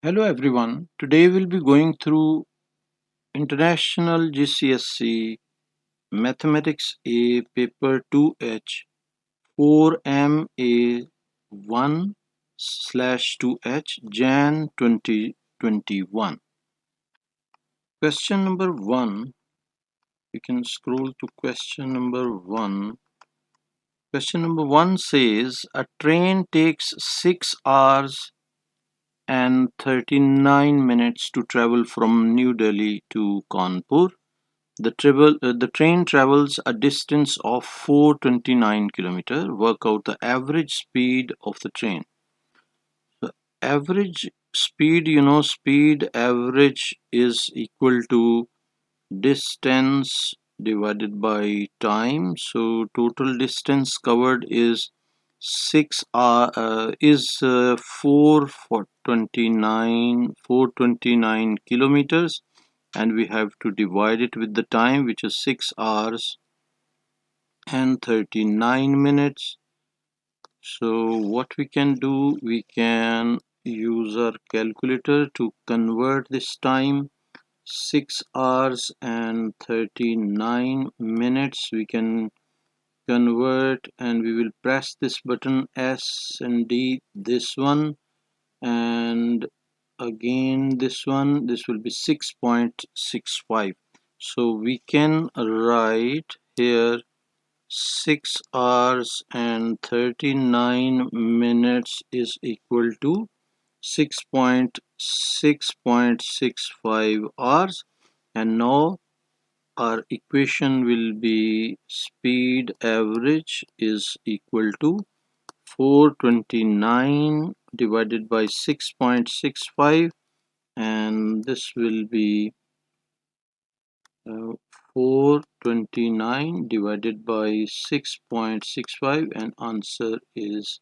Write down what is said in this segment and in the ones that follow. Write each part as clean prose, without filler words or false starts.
Hello everyone. Today we'll be going through International GCSE Mathematics A Paper 2H 4MA 1/2H Jan 2021. Question number 1. You can scroll to question number 1. Question number 1 says a train takes 6 hours and 39 minutes to travel from New Delhi to Kanpur. The train travels a distance of 429 km. Work out the average speed of the train. The average speed, speed average is equal to distance divided by time. So total distance covered is 429 kilometers, and we have to divide it with the time, which is 6 hours and 39 minutes. So what we can do, we can use our calculator to convert this time. 6 hours and 39 minutes we can convert, and we will press this button S and D, this one, and again this one. This will be 6.65. so we can write here 6 hours and 39 minutes is equal to 6.65 hours. And now our equation will be speed average is equal to 429 divided by 6.65, and this will be 429 divided by 6.65, and answer is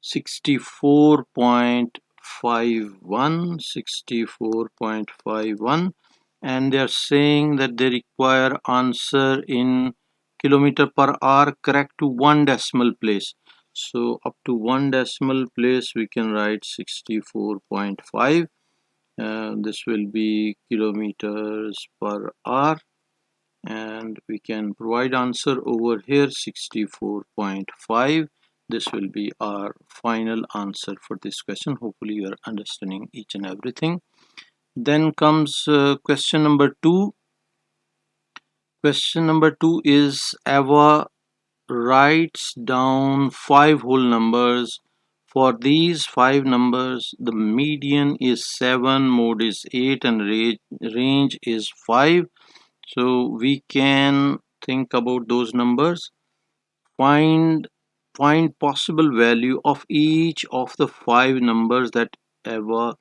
64.51. And they are saying that they require answer in kilometer per hour correct to one decimal place. So up to one decimal place we can write 64.5. This will be kilometers per hour, and we can provide answer over here 64.5. This will be our final answer for this question. Hopefully you are understanding each and everything. Then comes question number 2. Question number 2 is Ava writes down 5 whole numbers. For these 5 numbers, the median is 7, mode is 8, and range is 5. So we can think about those numbers. Find possible value of each of the 5 numbers that Eva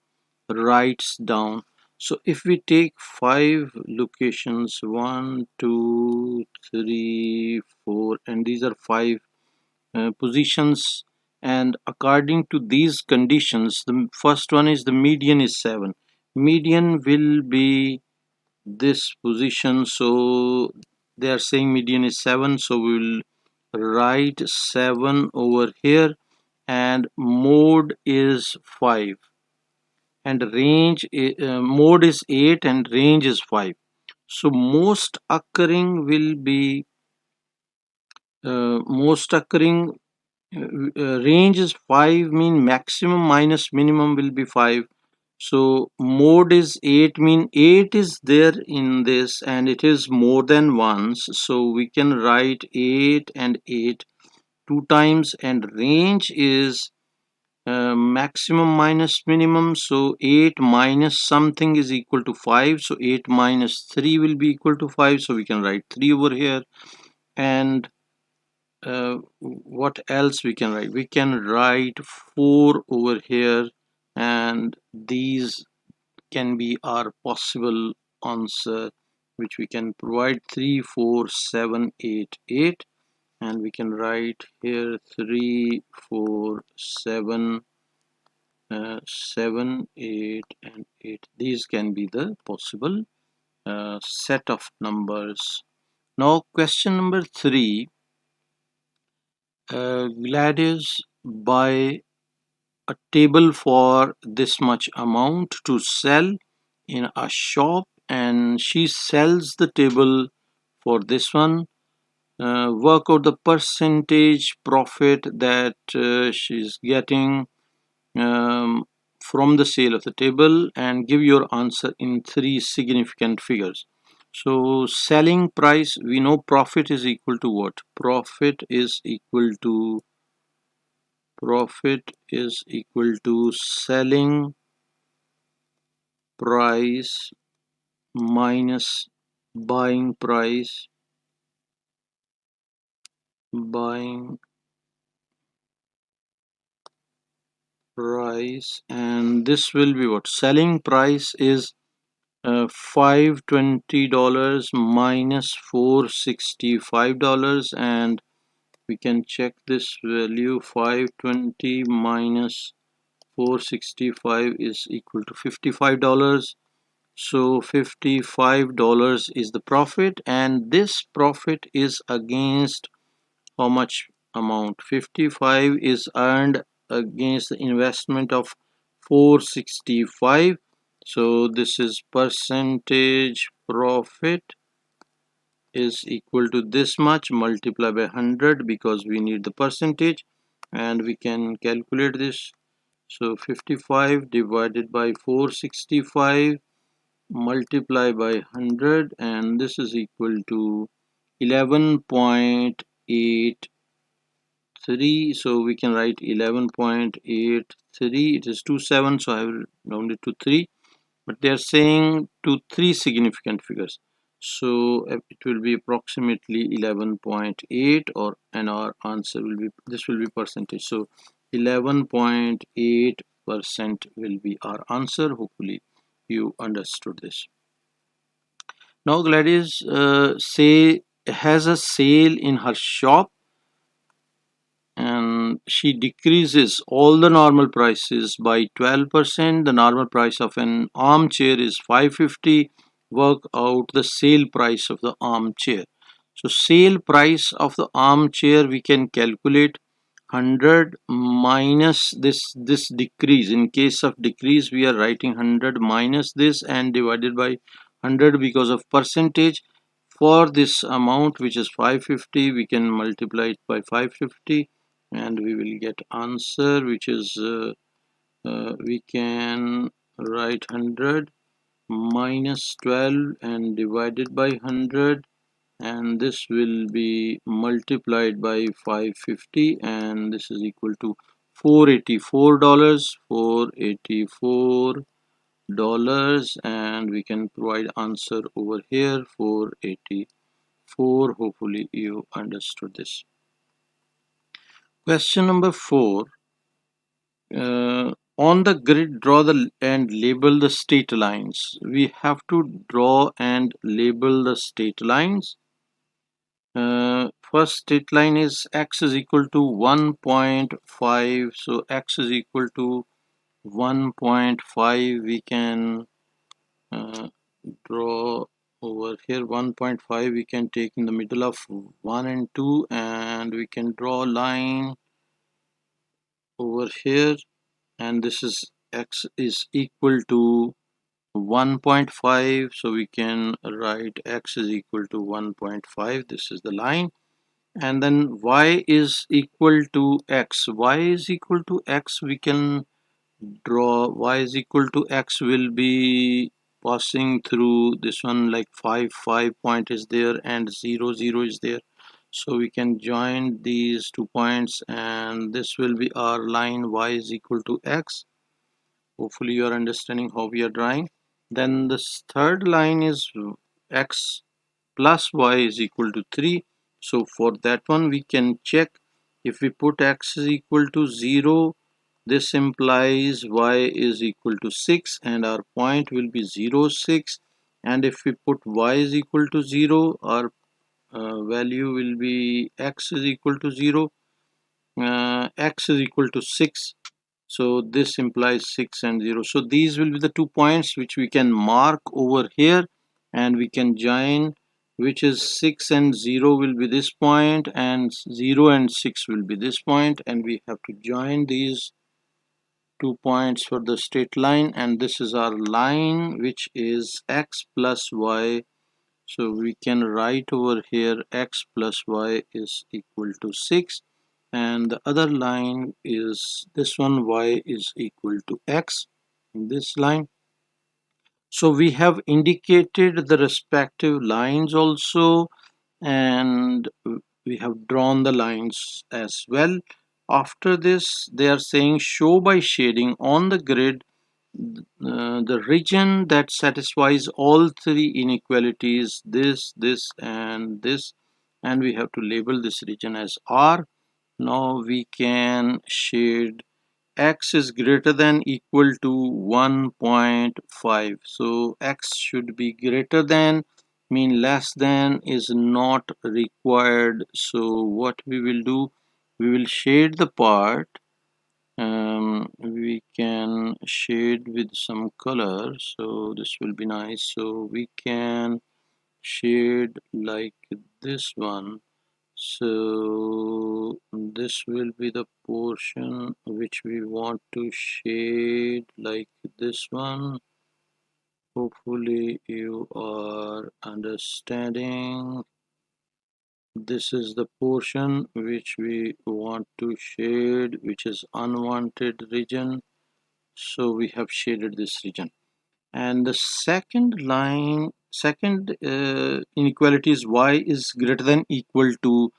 writes down. So if we take 5 locations, 1, 2, 3, 4, and these are 5 positions, and according to these conditions, the first one is the median is 7. Median will be this position, so they are saying median is 7, so we will write 7 over here, and mode is 5, and mode is 8, and range is 5. So most occurring range is 5, mean maximum minus minimum will be 5. So mode is 8, mean 8 is there in this and it is more than once, so we can write 8 and 8 two times. And range is maximum minus minimum, so 8 minus something is equal to 5, so 8 minus 3 will be equal to 5, so we can write 3 over here. And what else we can write? We can write 4 over here, and these can be our possible answer, which we can provide 3, 4, 7, 8, 8, and we can write here 3, 4, 7, 7, 8, and 8. These can be the possible set of numbers. Now question number 3. Gladys buy a table for this much amount to sell in a shop, and she sells the table for this one. Work out the percentage profit that she's getting um, from the sale of the table, and give your answer in three significant figures. So selling price, we know profit is equal to what? Profit is equal to selling price minus buying price, and this will be what? Selling price is $520 minus $465, and we can check this value. 520 minus 465 is equal to $55. So $55 is the profit, and this profit is against how much amount? 55 is earned against the investment of 465. So this is percentage profit is equal to this much, multiply by 100 because we need the percentage, and we can calculate this. So 55 divided by 465 multiply by 100, and this is equal to 11.83. So we can write 11.83. It is 27, so I will round it to 3, but they are saying to three significant figures, so it will be approximately 11.8, or and our answer will be, this will be percentage, so 11.8% will be our answer. Hopefully you understood this. Now Gladys say has a sale in her shop, and she decreases all the normal prices by 12%. The normal price of an armchair is 550. Work out the sale price of the armchair. So sale price of the armchair, we can calculate 100 minus this decrease. In case of decrease, we are writing 100 minus this and divided by 100 because of percentage. For this amount, which is 550, we can multiply it by 550, and we will get answer, which is we can write 100 minus 12 and divided by 100, and this will be multiplied by 550, and this is equal to $484. $484, and we can provide answer over here, 484. Hopefully you understood this. Question number 4. On the grid, draw the and label the state lines. We have to draw and label the state lines. First state line is x is equal to 1.5. So x is equal to 1.5. We can draw over here 1.5. We can take in the middle of 1 and 2, and we can draw a line over here, and this is x is equal to 1.5, so we can write x is equal to 1.5. This is the line, and then y is equal to x. Y is equal to x, we can draw y is equal to x will be passing through this one, like 5 point is there and 0 is there, so we can join these 2 points, and this will be our line y is equal to x. Hopefully you are understanding how we are drawing. Then this third line is x plus y is equal to 3. So for that one we can check, if we put x is equal to 0, this implies y is equal to 6, and our point will be 0, 6. And if we put y is equal to 0, our value will be x is equal to 0, x is equal to 6. So this implies 6 and 0. So these will be the 2 points which we can mark over here, and we can join, which is 6 and 0 will be this point, and 0 and 6 will be this point, and we have to join these 2 points for the straight line, and this is our line which is x plus y. So we can write over here x plus y is equal to 6, and the other line is this one, y is equal to x in this line. So we have indicated the respective lines also, and we have drawn the lines as well. After this, they are saying show by shading on the grid the region that satisfies all three inequalities, this and this, and we have to label this region as R. Now we can shade x is greater than equal to 1.5. So x should be greater than, mean less than is not required. So what we will do, we will shade the part. We can shade with some color, so this will be nice. So we can shade like this one. So this will be the portion which we want to shade like this one. Hopefully you are understanding. This is the portion which we want to shade, which is unwanted region. So we have shaded this region. And the second line, second inequality is y is greater than equal to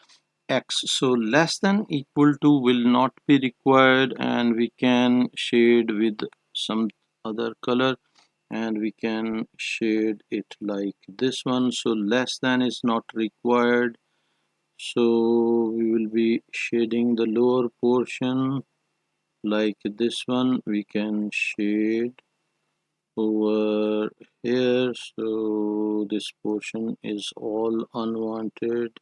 x. So less than equal to will not be required, and we can shade with some other color, and we can shade it like this one. So less than is not required, so we will be shading the lower portion like this one. We can shade over here, so this portion is all unwanted,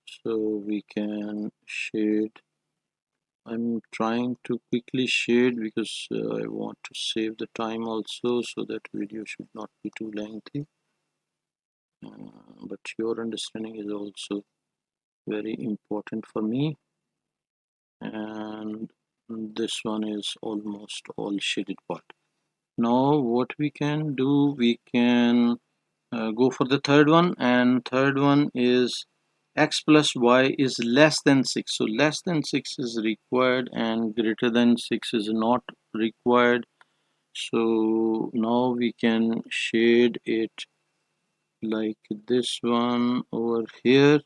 so we can shade. I'm trying to quickly shade because I want to save the time also, so that video should not be too lengthy, but your understanding is also very important for me. And this one is almost all shaded part. Now what we can do, we can go for the third one, and third one is x plus y is less than 6. So less than 6 is required and greater than 6 is not required. So now we can shade it like this one over here,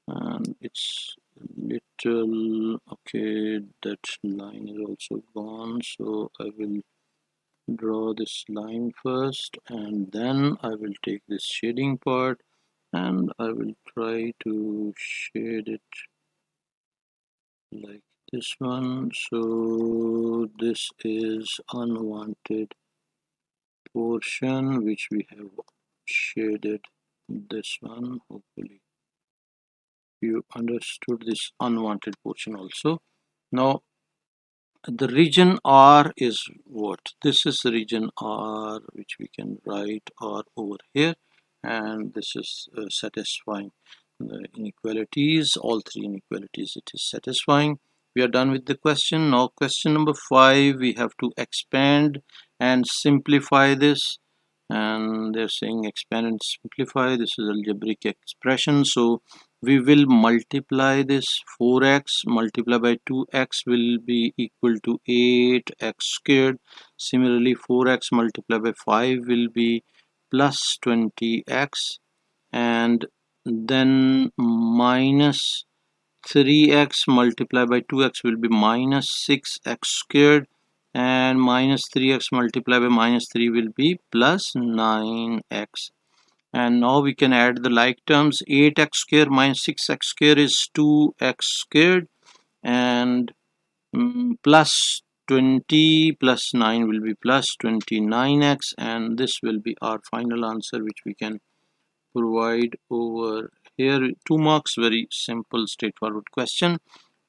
and it's little okay, that line is also gone. So I will draw this line first, and then I will take this shading part and I will try to shade it like this one. So this is unwanted portion which we have shaded this one. Hopefully you understood this unwanted portion also. Now the region R is what? This is the region R, which we can write R over here, and this is satisfying the inequalities, all three inequalities it is satisfying. We are done with the question. Now question number 5, we have to expand and simplify this, and they're saying expand and simplify. This is algebraic expression, so we will multiply this. 4x multiplied by 2x will be equal to 8x squared. Similarly 4x multiplied by 5 will be plus 20x, and then minus 3x multiplied by 2x will be minus 6x squared, and minus 3x multiplied by minus 3 will be plus 9x. And now we can add the like terms. 8x squared minus 6x squared is 2x squared, and plus 20 plus 9 will be plus 29x, and this will be our final answer which we can provide over here. 2 marks, very simple straightforward question.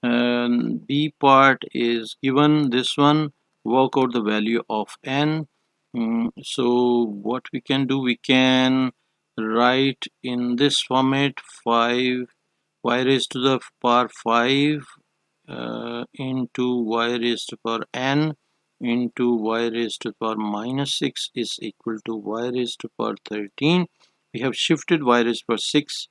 B part is given, this one, work out the value of n. So what we can do, we can write in this format 5 y raised to the power 5 into y raised to power n into y raised to power minus 6 is equal to y raised to power 13. We have shifted y raised to power 6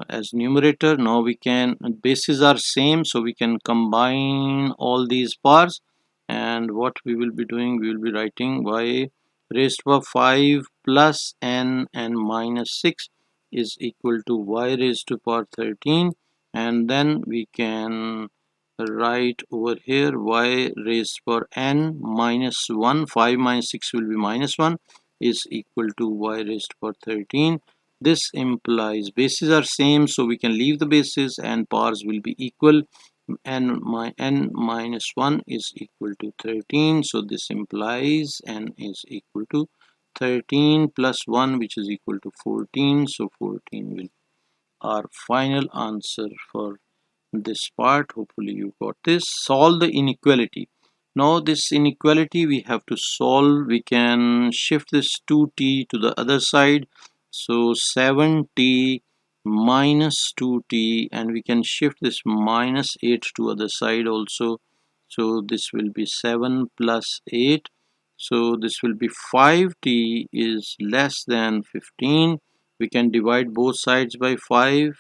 as numerator. Now we can, bases are same, so we can combine all these parts, and what we will be doing, we will be writing y raised to power 5 plus n and minus 6 is equal to y raised to power 13, and then we can write over here y raised to power n minus 1, 5 minus 6 will be minus 1, is equal to y raised to power 13. This implies bases are same, so we can leave the bases and powers will be equal. N minus 1 is equal to 13, so this implies n is equal to 13 plus 1, which is equal to 14, so 14 will be our final answer for this part. Hopefully you got this. Solve the inequality. Now this inequality we have to solve. We can shift this 2t to the other side, so 7t minus 2t, and we can shift this minus 8 to other side also, so this will be 7 plus 8, so this will be 5t is less than 15. We can divide both sides by 5,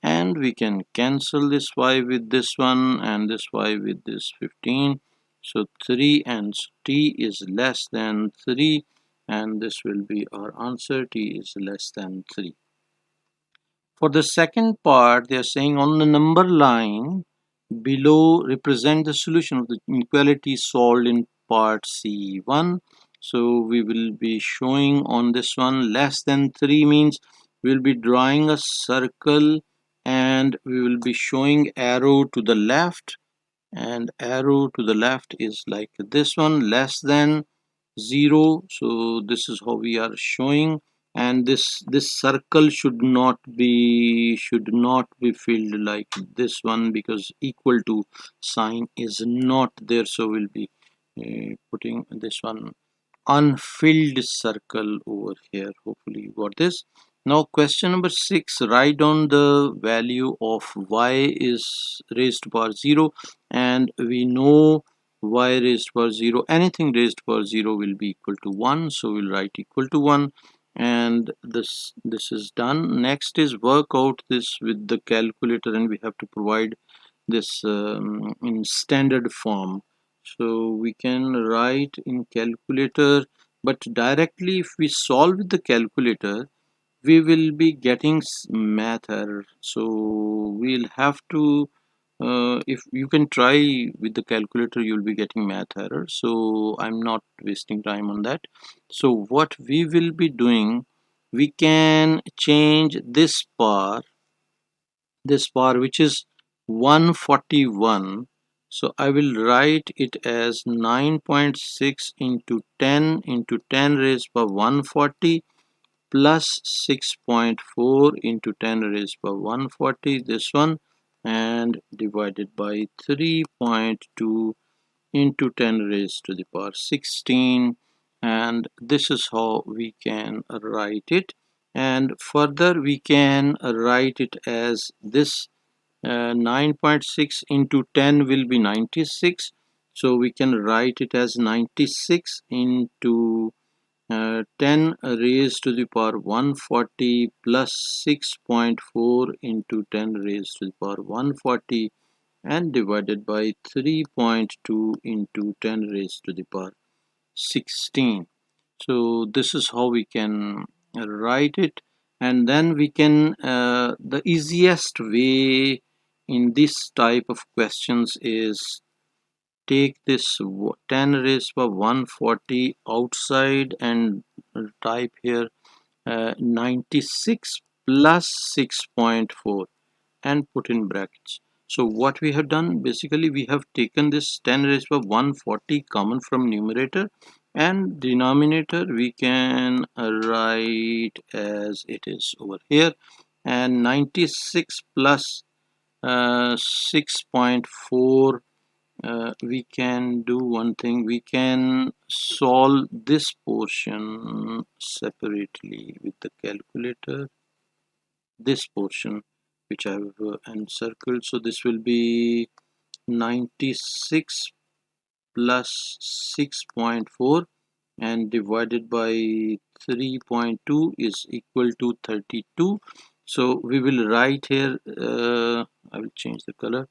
and we can cancel this 5 with this one and this 5 with this 15, so 3 and t is less than 3, and this will be our answer, t is less than 3. For the second part, they are saying on the number line below represent the solution of the inequality solved in part C1. So we will be showing on this one less than 3 means we will be drawing a circle, and we will be showing arrow to the left, and arrow to the left is like this one, less than 0, so this is how we are showing, and this circle should not be filled like this one, because equal to sign is not there, so we'll be putting this one unfilled circle over here. Hopefully you got this. Now question number 6, write down the value of y is raised to power 0, and we know y raised to power 0, anything raised to power 0 will be equal to 1, so we'll write equal to 1, and this is done. Next is work out this with the calculator, and we have to provide this in standard form, so we can write in calculator, but directly if we solve with the calculator we will be getting math error, so we'll have to if you can try with the calculator, you'll be getting math error, so I'm not wasting time on that. So what we will be doing, we can change this bar which is 141, so I will write it as 9.6 into 10 into 10 raised by 140 plus 6.4 into 10 raised by 140, this one, and divided by 3.2 into 10 raised to the power 16, and this is how we can write it. And further we can write it as this 9.6 into 10 will be 96, so we can write it as 96 into 10 raised to the power 140 plus 6.4 into 10 raised to the power 140, and divided by 3.2 into 10 raised to the power 16. So this is how we can write it, and then we can the easiest way in this type of questions is take this 10 raised by 140 outside and type here 96 plus 6.4 and put in brackets. So what we have done, basically we have taken this 10 raised by 140 common from numerator, and denominator we can write as it is over here, and 96 plus 6.4, we can do one thing, we can solve this portion separately with the calculator, this portion which I have encircled, so this will be 96 plus 6.4 and divided by 3.2 is equal to 32. So we will write here, I will change the color.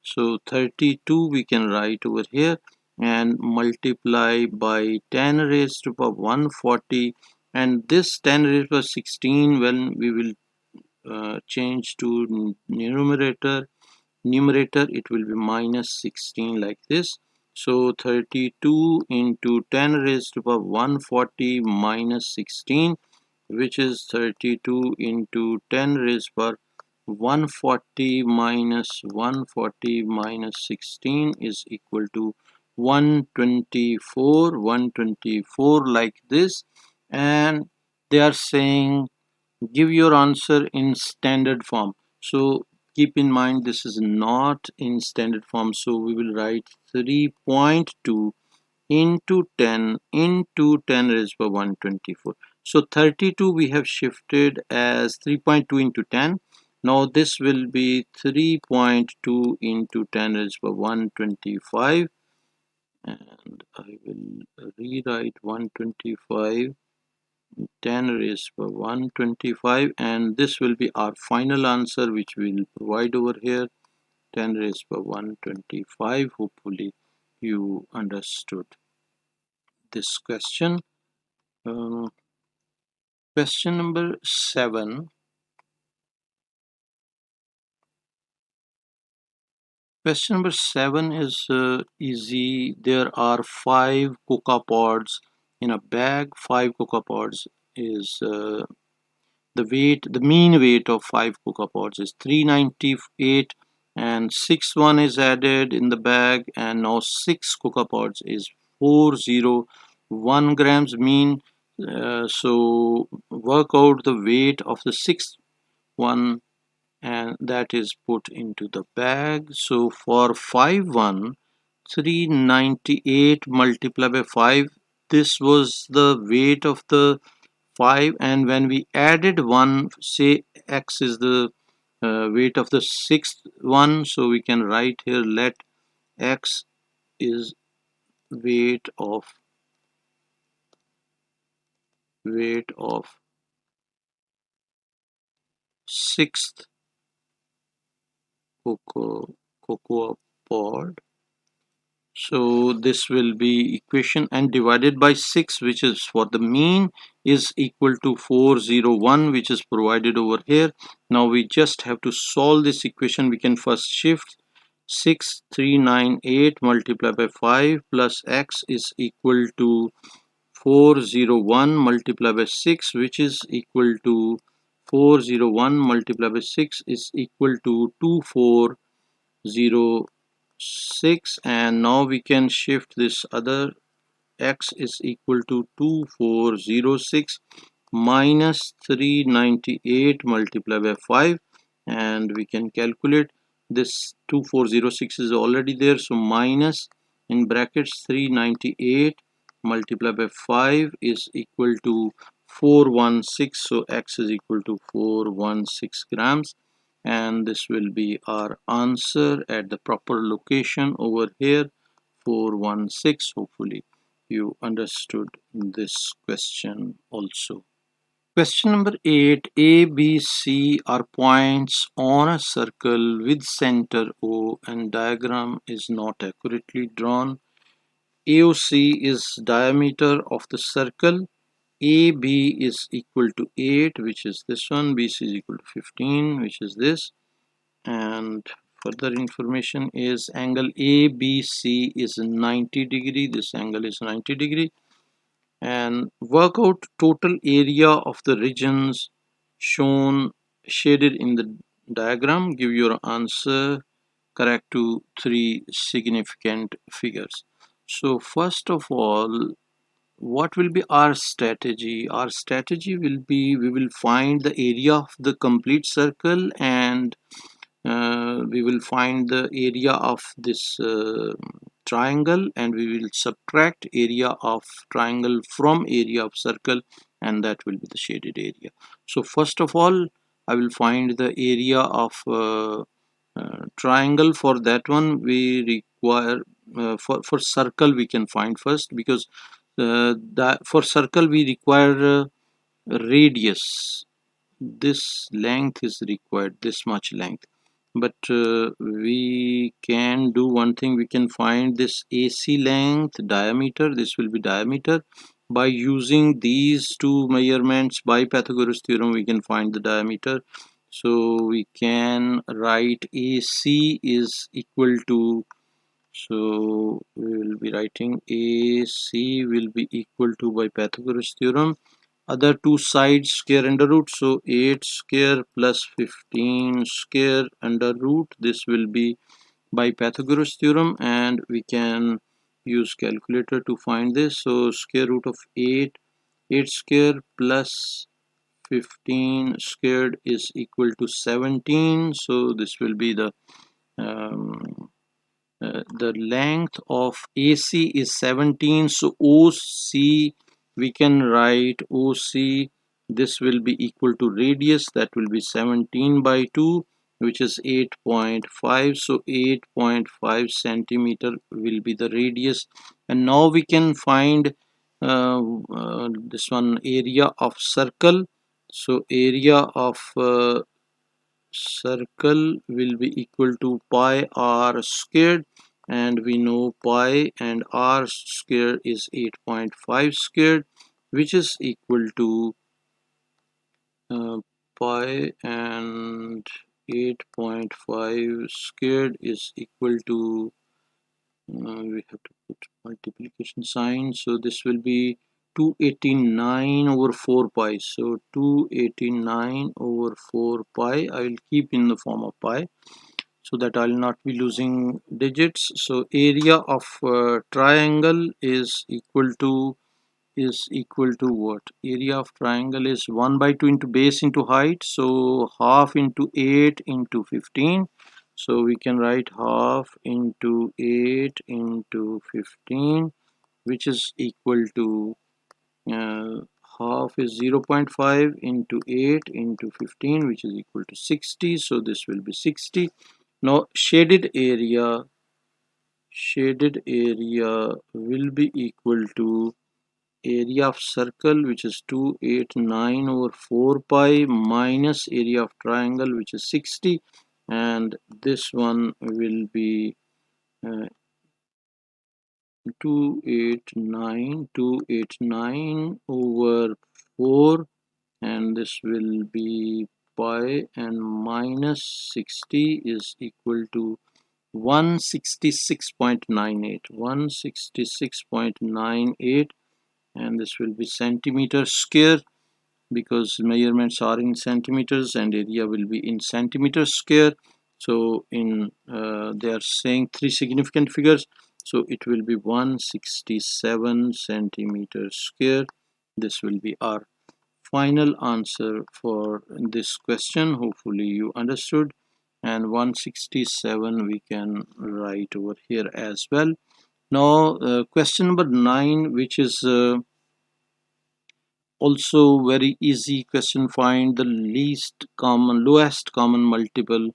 So 32 we can write over here and multiply by 10 raised to power 140, and this 10 raised to power 16 when we will change to numerator it will be minus 16 like this. So 32 into 10 raised to power 140 minus 16, which is 32 into 10 raised per 140 minus 140 minus 16 is equal to 124 like this. And they are saying give your answer in standard form. So keep in mind this is not in standard form, so we will write 3.2 into 10 into 10 raised by 124. So 32 we have shifted as 3.2 into 10. Now this will be 3.2 into 10 raised by 125, and I will rewrite 125 10 raised by 125, and this will be our final answer which we will provide over here, 10 raised by 125. Hopefully you understood this question. Um, Question number 7. Question number 7 is easy. There are 5 cocoa pods in a bag. 5 cocoa pods is the mean weight of 5 cocoa pods is 398, and 6 is added in the bag, and now 6 cocoa pods is 401 grams mean. So work out the weight of the sixth one, and that is put into the bag. So for 398 multiplied by 5, this was the weight of the 5, and when we added 1, say x is the weight of the sixth one, so we can write here let x is weight of sixth cocoa pod. So this will be equation, and divided by 6, which is for the mean, is equal to 401, which is provided over here. Now we just have to solve this equation. We can first shift 6398 multiplied by 5 plus x is equal to 401 multiplied by 6, which is equal to 401 multiplied by 6 is equal to 2406, and now we can shift this other x is equal to 2406 minus 398 multiplied by 5, and we can calculate this. 2406 is already there, so minus in brackets 398 multiplied by 5 is equal to 416, so x is equal to 416 grams, and this will be our answer at the proper location over here, 416. Hopefully you understood this question also. Question number 8. A, B, C are points on a circle with center O, and diagram is not accurately drawn. AOC is diameter of the circle. AB is equal to 8, which is this one. BC is equal to 15, which is this. And further information is angle ABC is 90 degree. This angle is 90 degree. And work out total area of the regions shown shaded in the diagram. Give your answer correct to 3 significant figures. So first of all, what will be our strategy? Our strategy will be we will find the area of the complete circle, and we will find the area of this triangle, and we will subtract area of triangle from area of circle, and that will be the shaded area. So first of all I will find the area of triangle, for that one we require for circle we can find first, because that for circle we require radius. This length is required, this much length, but we can do one thing. We can find this AC length, diameter, this will be diameter. By using these two measurements by Pythagoras theorem we can find the diameter. So we can write AC is equal to, so we will be writing AC will be equal to, by Pythagoras theorem, other two sides square under root, so 8 square plus 15 square under root, this will be by Pythagoras theorem, and we can use calculator to find this. So square root of 8 square plus 15 squared is equal to 17. So this will be the length of AC is 17, so OC we can write OC, this will be equal to radius, that will be 17 by 2, which is 8.5. so 8.5 centimeter will be the radius. And now we can find this one, area of circle. So area of circle will be equal to pi r squared, and we know pi and r squared is 8.5 squared, which is equal to uh, pi and 8.5 squared is equal to, we have to put multiplication sign, so this will be 289 over 4 pi. So 289 over 4 pi, I will keep in the form of pi so that I'll not be losing digits. So area of triangle is equal to what? Area of triangle is 1 by 2 into base into height, so half into 8 into 15. So we can write half into 8 into 15, which is equal to uh, half is 0.5 into 8 into 15, which is equal to 60. So this will be 60. Now shaded area will be equal to area of circle, which is 289 over 4 pi, minus area of triangle, which is 60, and this one will be uh, 289 over 4, and this will be pi, and minus 60 is equal to 166.98, and this will be centimeter square, because measurements are in centimeters and area will be in centimeters square. So in they are saying three significant figures, so it will be 167 centimeters square. This will be our final answer for this question. Hopefully you understood, and 167 we can write over here as well. Now question number 9, which is also very easy question. Find the lowest common multiple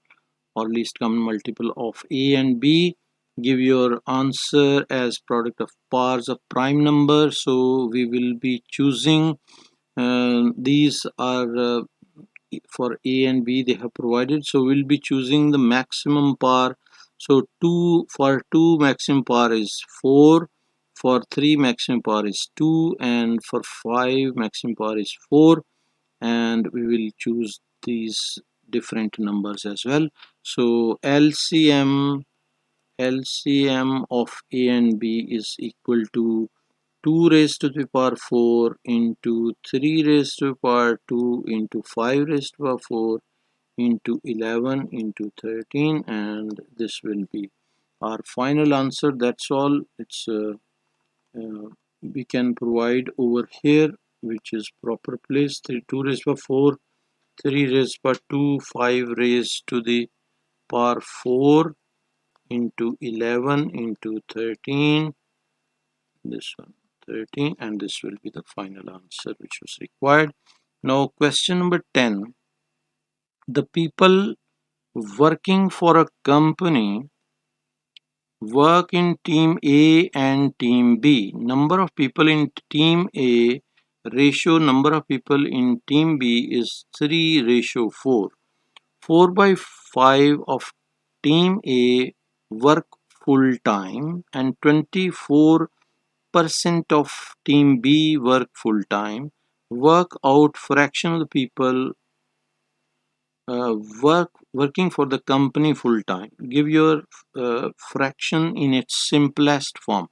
or least common multiple of a and b. Give your answer as product of pairs of prime numbers. So we will be choosing these are for a and b they have provided, so we'll be choosing the maximum par. So 2 for 2 maximum par is 4, for 3 maximum par is 2, and for 5 maximum par is 4, and we will choose these different numbers as well. So LCM of a and b is equal to 2 raised to the power 4 into 3 raised to the power 2 into 5 raised to the power 4 into 11 into 13, and this will be our final answer. That's all. It's we can provide over here, which is proper place. 2 raised to the power 4, 3 raised to the power 2, 5 raised to the power 4 into 11 into 13, this one 13, and this will be the final answer which was required. Now question number 10. The people Working for a company, work in team A and team B. Number of people in team A ratio number of people in team B is 3:4. 4 by 5 of team A work full time and 24% of team B work full time. Work out fraction of the people working for the company full time. Give your fraction in its simplest form.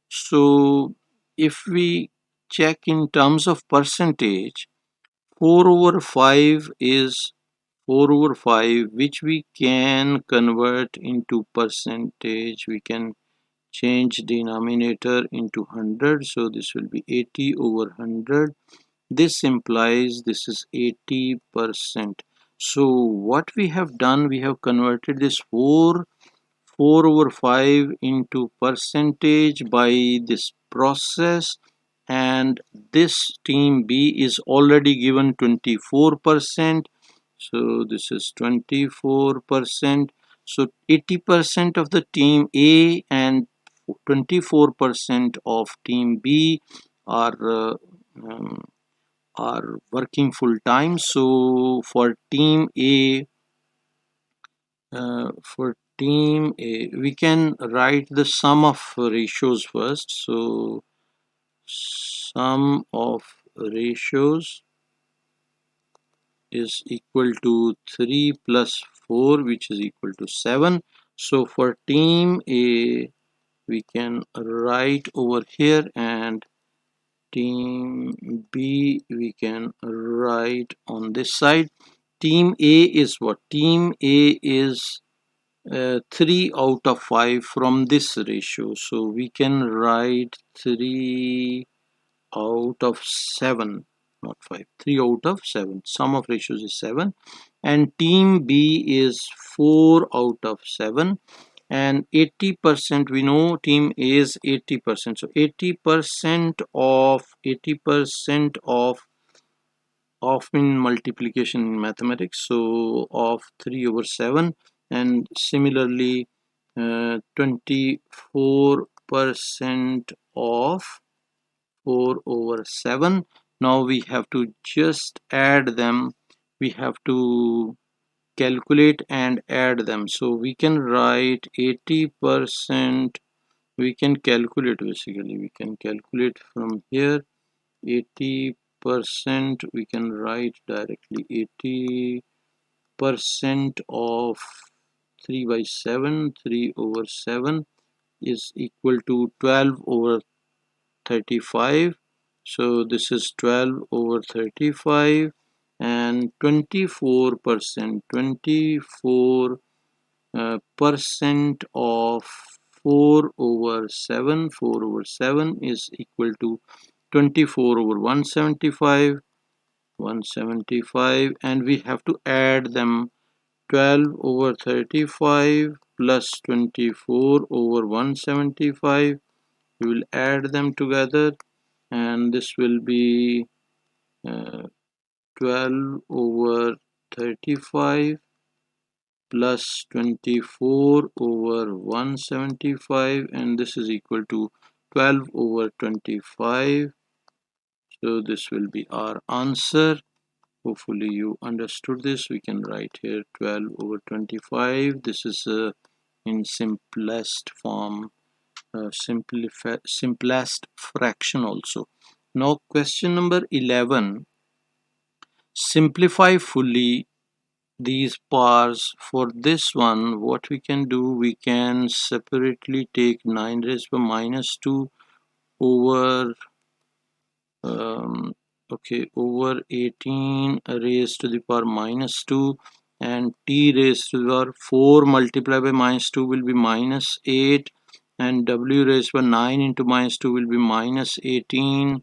So if we check in terms of percentage, 4 over 5 is 4 over 5, which we can convert into percentage. We can change denominator into 100, so this will be 80 over 100. This implies this is 80%. So what we have done, we have converted this 4 over 5 into percentage by this process, and this team B is already given 24%, so this is 24%. So 80% of the team A and 24% of team B are um, are working full time. So for team A, we can write the sum of ratios first. So sum of ratios is equal to 3 plus 4, which is equal to 7. So for team A, we can write over here, and team B we can write on this side. Team A is what? Team A is 3 out of 5 from this ratio. So we can write 3 out of 7, not 5. 3 out of 7. Sum of ratios is 7. And team B is 4 out of 7. And 80%, we know team A is 80%. So 80% of in multiplication in mathematics, so of 3 over 7, and similarly 24% of 4 over 7. Now we have to just add them. We have to calculate and add them. So we can write 80%. We can calculate, basically we can calculate from here. 80%, we can write directly 80% of 3 by 7, 3 over 7 is equal to 12 over 35. So this is 12 over 35, and 24%, 24 percent of 4 over 7, 4 over 7 is equal to 24 over 175, 175, and we have to add them. 12 over 35 plus 24 over 175, we will add them together, and this will be uh, 12 over 35 plus 24 over 175, and this is equal to 12 over 25. So this will be our answer. Hopefully you understood this. We can write here 12 over 25. This is in simplest form, simplest fraction also. Now question number 11. Simplify fully these pars. For this one, what we can do, we can separately take 9 raised by minus 2 over over 18 raised to the power minus 2, and t raised to the power 4 multiplied by minus 2 will be minus 8, and w raised by 9 into minus 2 will be minus 18.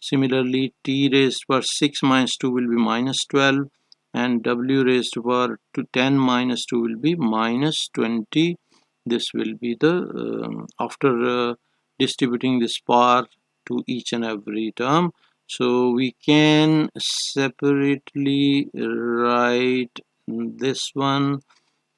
Similarly, t raised to power 6 minus 2 will be minus 12, and w raised to power 10 minus 2 will be minus 20. This will be the after distributing this power to each and every term. So we can separately write this one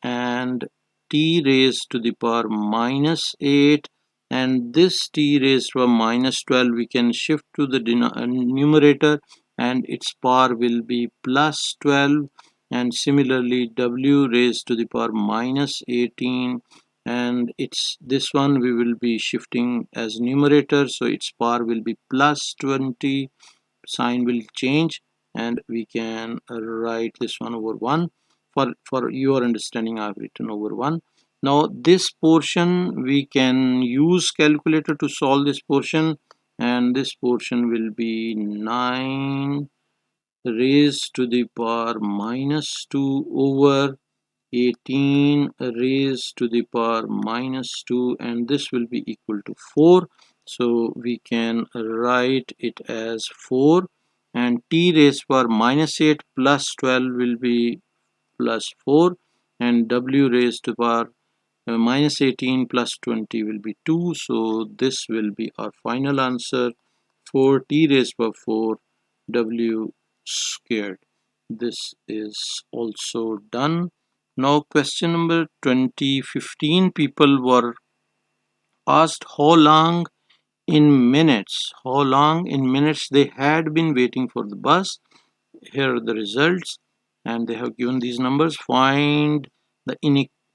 and t raised to the power minus 8, and this t raised to a minus 12 we can shift to the numerator, and its power will be plus 12. And similarly w raised to the power minus 18, and it's this one we will be shifting as numerator, so its power will be plus 20. Sign will change, and we can write this one over 1. For your understanding, I've written over 1. Now this portion we can use calculator to solve this portion, and this portion will be 9 raised to the power minus 2 over 18 raised to the power minus 2, and this will be equal to 4. So we can write it as 4, and t raised to power minus 8 plus 12 will be plus 4, and w raised to power minus 18 plus 20 will be 2. So this will be our final answer, 4t raised by 4 w squared. This is also done. Now question number 20. 15 people were asked how long in minutes they had been waiting for the bus. Here are the results, and they have given these numbers. Find the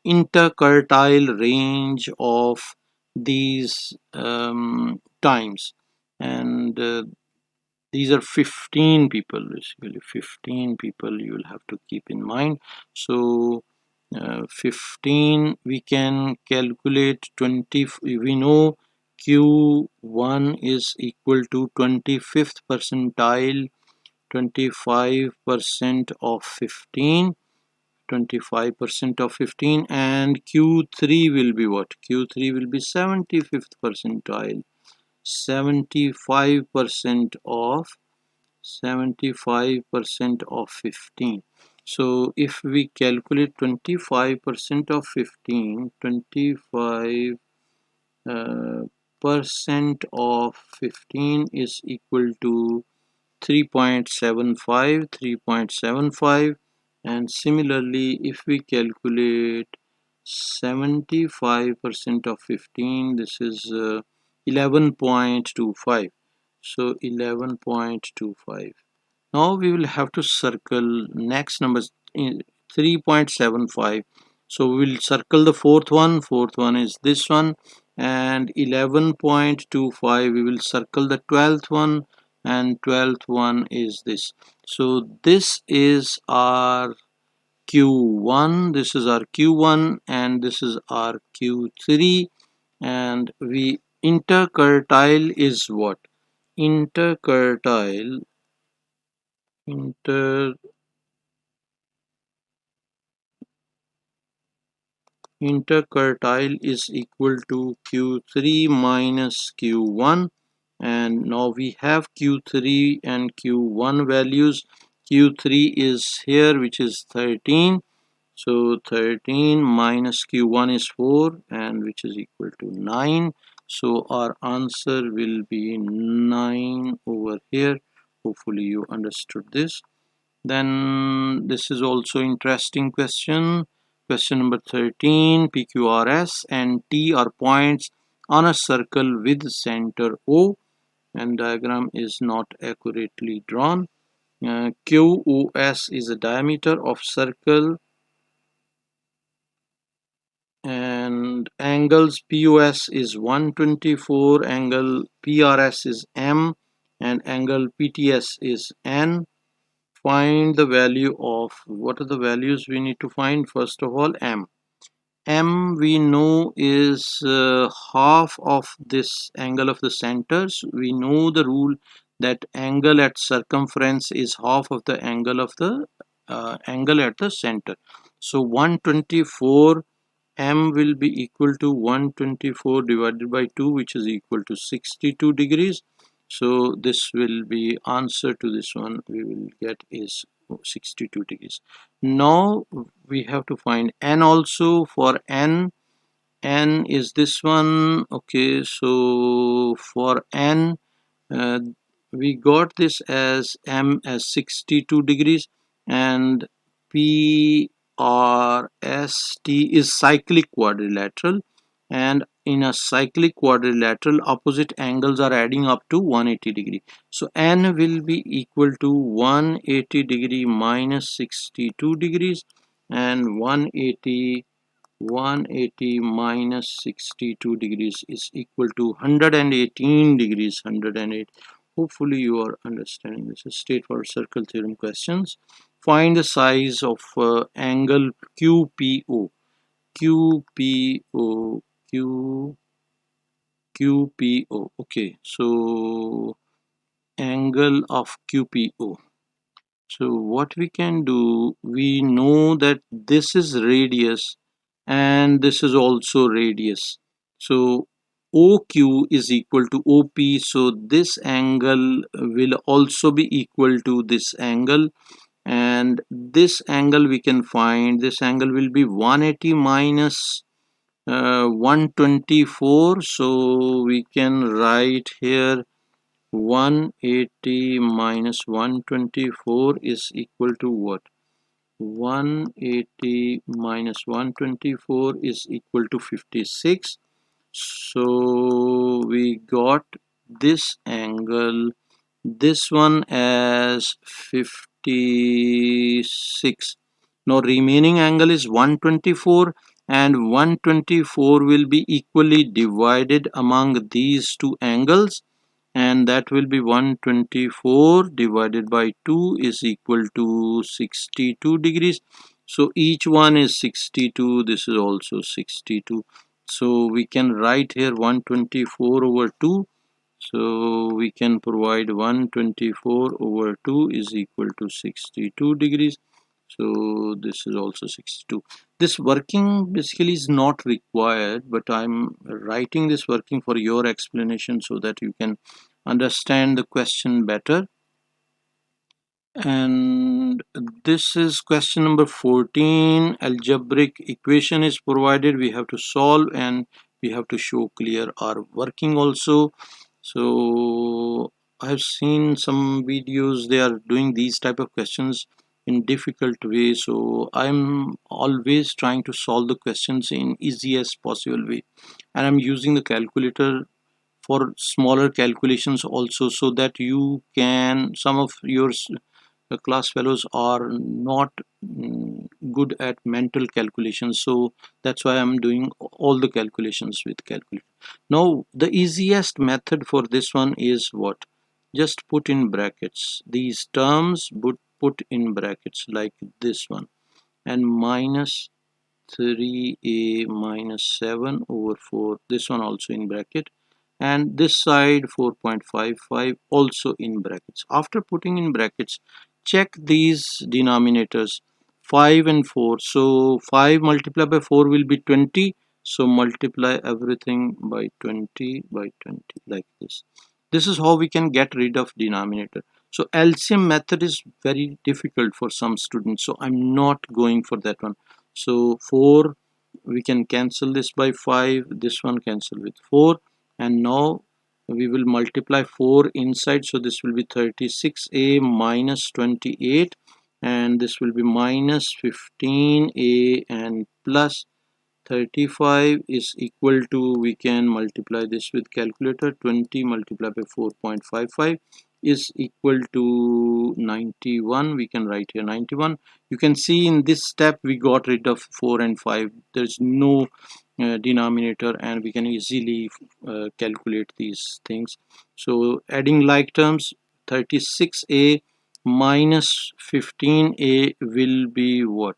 interquartile range of these times, and these are 15 people. Basically 15 people you will have to keep in mind. So 15 we can calculate 20. We know q1 is equal to 25th percentile, 25% of 15, 25% of 15, and q3 will be what? Q3 will be 75th percentile, 75% of 75% of 15. So if we calculate 25% of 15, 25 percent of 15 is equal to 3.75, 3.75. And similarly, if we calculate 75% of 15, this is 11.25. So 11.25. Now we will have to circle next numbers in 3.75. So we will circle the fourth one. Fourth one is this one, and 11.25 we will circle the 12th one, and 12th one is this. So this is our Q1, this is our Q1, and this is our Q3. And we interquartile is what? Interquartile inter interquartile is equal to Q3 minus Q1, and now we have Q3 and Q1 values. Q3 is here, which is 13. So 13 minus Q1 is 4, and which is equal to 9. So our answer will be 9 over here. Hopefully you understood this. Then this is also interesting question. Question number 13. PQRS and T are points on a circle with center O, and diagram is not accurately drawn. QOS is the diameter of circle, and angles POS is 124, angle PRS is M, and angle PTS is N. Find the value of, what are the values we need to find? First of all, M we know is half of this angle of the centers. We know the rule that angle at circumference is half of the angle of the angle at the center. So 124, M will be equal to 124 divided by 2, which is equal to 62 degrees. So this will be answer to this one we will get is 62 degrees. Now we have to find N also. For N is this one. Okay, so for N uh, we got this as M as 62 degrees, and P or ST is cyclic quadrilateral, and in a cyclic quadrilateral opposite angles are adding up to 180 degree. So N will be equal to 180 degree minus 62 degrees, and 180 minus 62 degrees is equal to 118 degrees. 108. Hopefully you are understanding. This is straightforward circle theorem questions. Find the size of angle QPO. QPO. QPO. Okay, so angle of QPO. So what we can do, we know that this is radius and this is also radius. So OQ is equal to OP. So this angle will also be equal to this angle, and this angle we can find, this angle will be 180 minus 124. So we can write here 180 minus 124 is equal to what? 180 minus 124 is equal to 56. So we got this angle, this one as 56. Now remaining angle is 124, and 124 will be equally divided among these two angles, and that will be 124 divided by 2 is equal to 62 degrees. So each one is 62, this is also 62. So we can write here 124 over 2. So we can provide 124 over 2 is equal to 62 degrees. So this is also 62. This working basically is not required, but I'm writing this working for your explanation so that you can understand the question better. And this is question number 14. Algebraic equation is provided, we have to solve and we have to show clear our working also. So I've seen some videos, they are doing these type of questions in difficult way, so I'm always trying to solve the questions in easiest possible way, and I'm using the calculator for smaller calculations also, so that you can, some of your class fellows are not good at mental calculations, so that's why I'm doing all the calculations with calculator. Now the easiest method for this one is what? Just put in brackets these terms, put in brackets like this one, and minus 3a minus 7 over 4, this one also in bracket, and this side 4.55 also in brackets. After putting in brackets, check these denominators 5 and 4. So 5 multiplied by 4 will be 20, so multiply everything by 20 by 20 like this. This is how we can get rid of denominator. So LCM method is very difficult for some students, so I'm not going for that one. So 4, we can cancel this by 5, this one cancel with 4, and now we will multiply 4 inside, so this will be 36a minus 28, and this will be minus 15a and plus 35 is equal to, we can multiply this with calculator, 20 multiplied by 4.55 is equal to 91. We can write here 91. You can see in this step we got rid of 4 and 5. There's no denominator, and we can easily calculate these things. So adding like terms, 36a minus 15a will be what?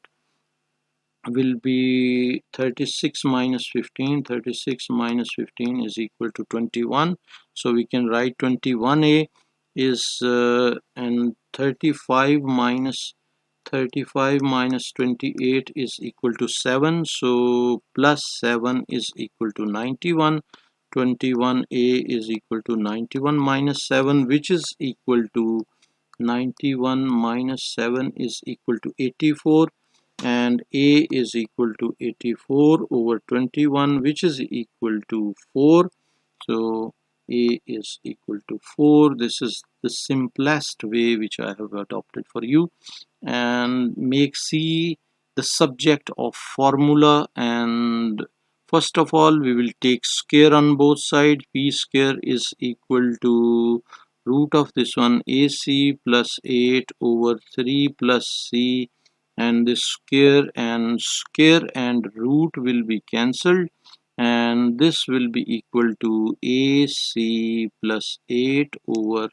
Will be 36 minus 15. 36 minus 15 is equal to 21. So we can write 21a is and 35 minus 28 is equal to 7. So plus 7 is equal to 91. 21a is equal to 91 minus 7, which is equal to 91 minus 7 is equal to 84, and a is equal to 84 over 21, which is equal to 4. So a is equal to 4. This is the simplest way which I have adopted for you. And make C the subject of formula. And first of all, we will take square on both sides. P square is equal to root of this one AC plus 8 over 3 plus C, and this square and root will be cancelled, and this will be equal to AC plus 8 over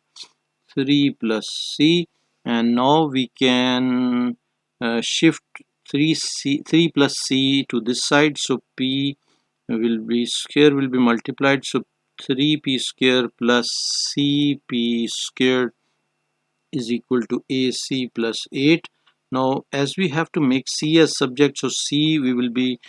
3 plus C. And now we can shift 3 plus C to this side, so P will be square will be multiplied, so 3P square plus CP squared is equal to AC plus 8. Now as we have to make C as subject, so C we will be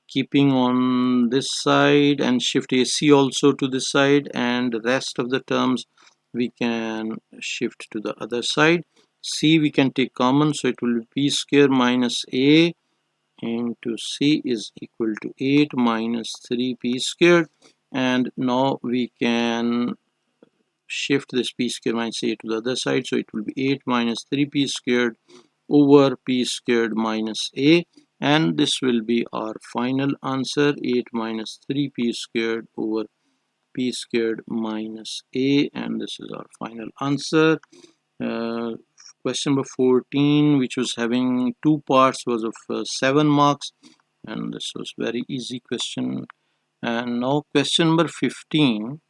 keeping on this side and shift AC also to this side, and the rest of the terms we can shift to the other side. C we can take common, so it will be P square minus A into C is equal to 8 minus 3P squared. And now we can shift this P square minus A to the other side, so it will be 8 minus 3P squared over P squared minus A, and this will be our final answer, 8 minus 3P squared over P squared minus A, and this is our final answer. Question number 14, which was having two parts, was of 7 marks, and this was very easy question. And now question number 15.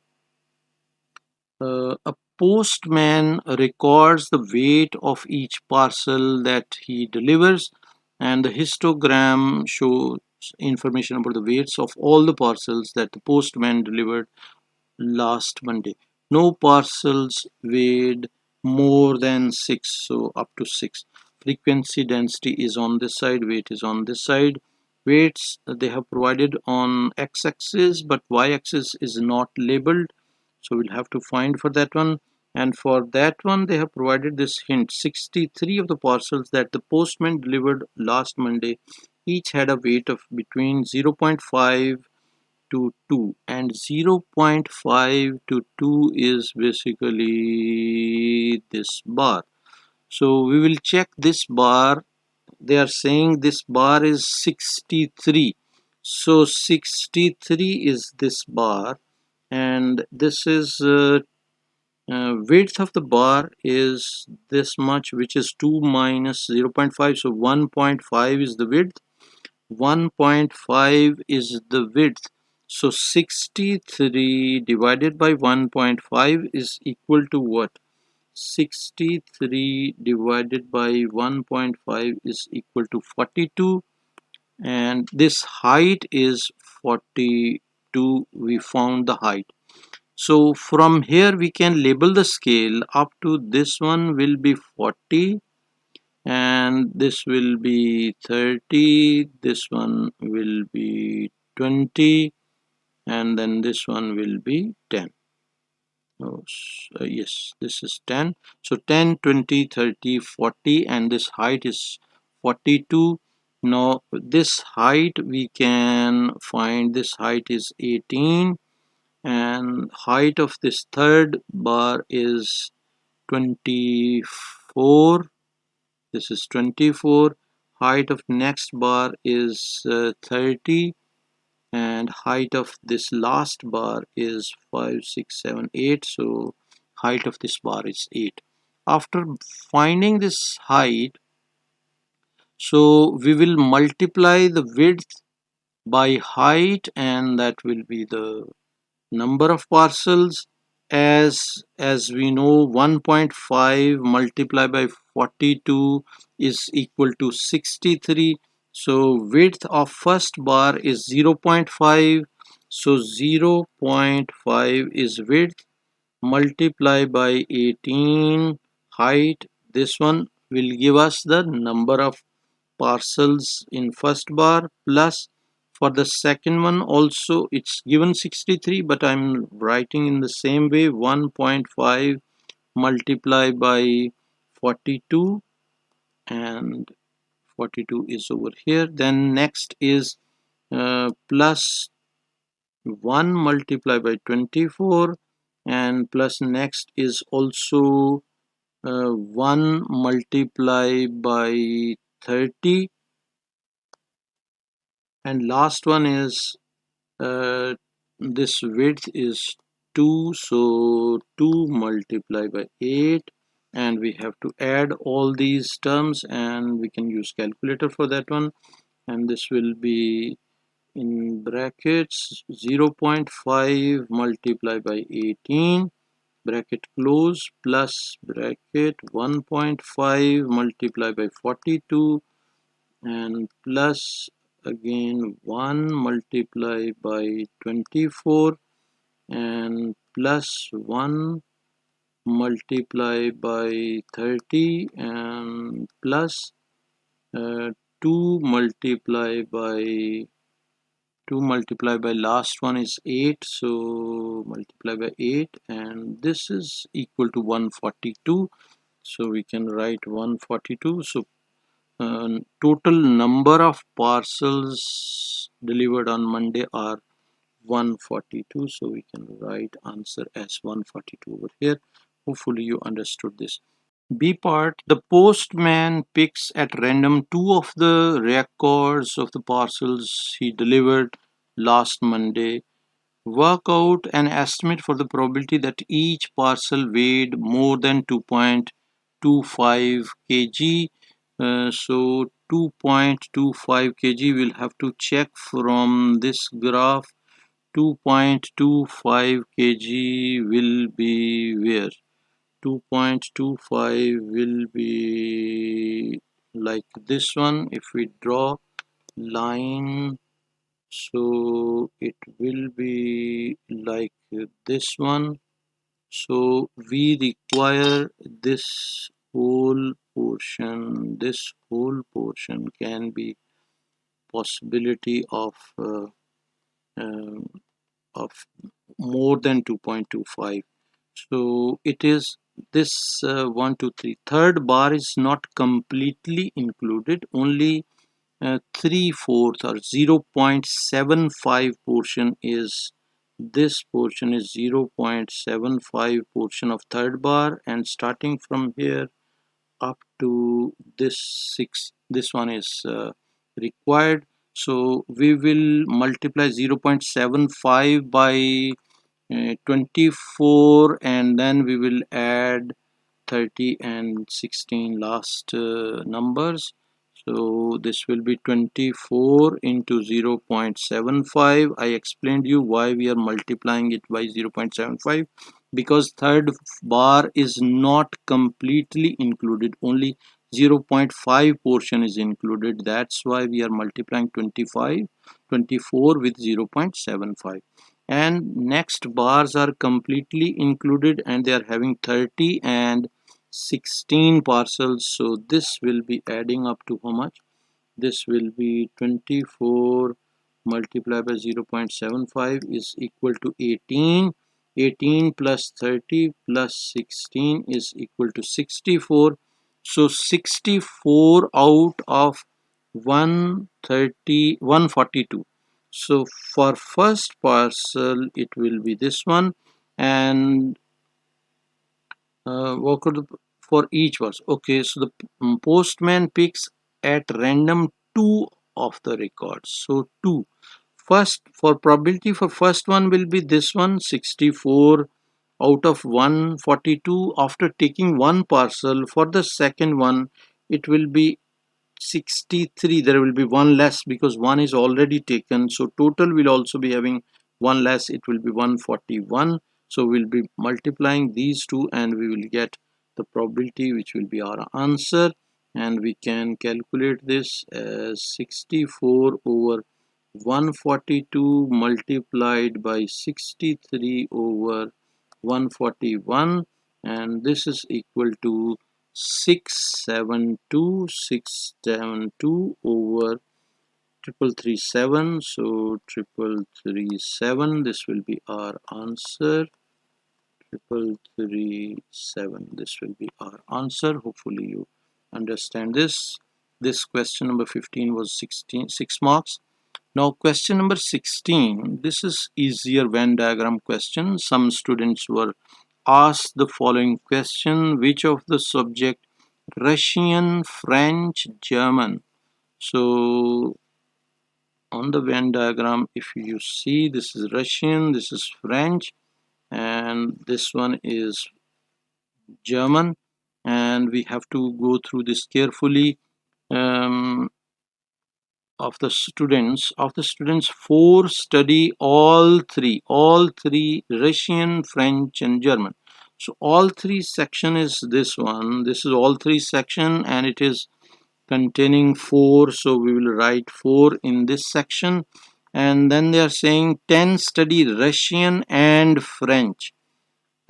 A postman records the weight of each parcel that he delivers, and the histogram shows information about the weights of all the parcels that the postman delivered last Monday. No parcels weighed more than 6, so up to 6. Frequency density is on this side, weight is on this side. Weights they have provided on x-axis, but y-axis is not labeled, so we'll have to find for that one. And for that one they have provided this hint: 63 of the parcels that the postman delivered last Monday each had a weight of between 0.5 to 2, and 0.5 to 2 is basically this bar. So we will check this bar. They are saying this bar is 63, so 63 is this bar, and this is width of the bar is this much, which is 2 minus 0.5, so 1.5 is the width, 1.5 is the width, so 63 divided by 1.5 is equal to what? 63 divided by 1.5 is equal to 42, and this height is 42. We found the height. So from here we can label the scale. Up to this one will be 40, and this will be 30, this one will be 20, and then this one will be 10. Oh, yes, this is 10. So 10, 20, 30, 40, and this height is 42. Now this height we can find, this height is 18, and height of this third bar is 24. This is 24. Height of next bar is 30, and height of this last bar is 5, 6, 7, 8. So height of this bar is 8. After finding this height, so we will multiply the width by height, and that will be the number of parcels. As we know, 1.5 multiplied by 42 is equal to 63. So width of first bar is 0.5, so 0.5 is width, multiply by 18 height. This one will give us the number of parcels in first bar, plus for the second one also it's given 63, but I'm writing in the same way, 1.5 multiply by 42, and 42 is over here. Then next is plus 1 multiply by 24, and plus next is also 1 multiply by 30, and last one is this width is 2, so 2 multiplied by 8, and we have to add all these terms, and we can use calculator for that one, and this will be in brackets 0.5 multiplied by 18 bracket close plus bracket 1.5 multiplied by 42 and plus again 1 multiplied by 24 and plus 1 multiplied by 30 and plus uh, 2 multiplied by 2 multiplied by last one is 8, so multiply by 8, and this is equal to 142, so we can write 142. So total number of parcels delivered on Monday are 142, so we can write answer as 142 over here. Hopefully you understood this. B part, the postman picks at random two of the records of the parcels he delivered last Monday. Work out an estimate for the probability that each parcel weighed more than 2.25 kg. So 2.25 kg, we'll have to check from this graph. 2.25 kg will be where? 2.25 will be like this one. If we draw line, so it will be like this one. So we require this whole portion. This whole portion can be possibility uh, of more than 2.25. So it is this 1 2 3 third bar is not completely included, only 3/4 or 0.75 portion is, this portion is 0.75 portion of third bar, and starting from here up to this 6, this one is required. So we will multiply 0.75 by 24, and then we will add 30 and 16 last numbers. So this will be 24 into 0.75. I explained you why we are multiplying it by 0.75, because third bar is not completely included, only 0.5 portion is included. That's why we are multiplying 24 with 0.75. And next bars are completely included, and they are having 30 and 16 parcels. So this will be adding up to how much? This will be 24 multiplied by 0.75 is equal to 18. 18 plus 30 plus 16 is equal to 64. So 64 out of 130, 142. So for first parcel it will be this one, and what could for each was okay. So the postman picks at random two of the records. So two. First, for probability for first one will be this one, 64 out of 142. After taking one parcel, for the second one it will be 63. There will be one less because one is already taken, so total will also be having one less, it will be 141. So we'll be multiplying these two and we will get the probability, which will be our answer, and we can calculate this as 64 over 142 multiplied by 63 over 141, and this is equal to 672 over 3337. So 3337, this will be our answer. 3337, this will be our answer. Hopefully you understand this. This question number 15 was 6 marks. Now question number 16, this is easier Venn diagram question. Some students were asked the following question: which of the subject Russian, French, German? So on the Venn diagram, if you see, this is Russian, this is French, and this one is German, and we have to go through this carefully. um, of the students, four study all three Russian, French, and German. So all three section is this one. This is all three section, and it is containing four, so we will write four in this section. And then they are saying 10 study Russian and French.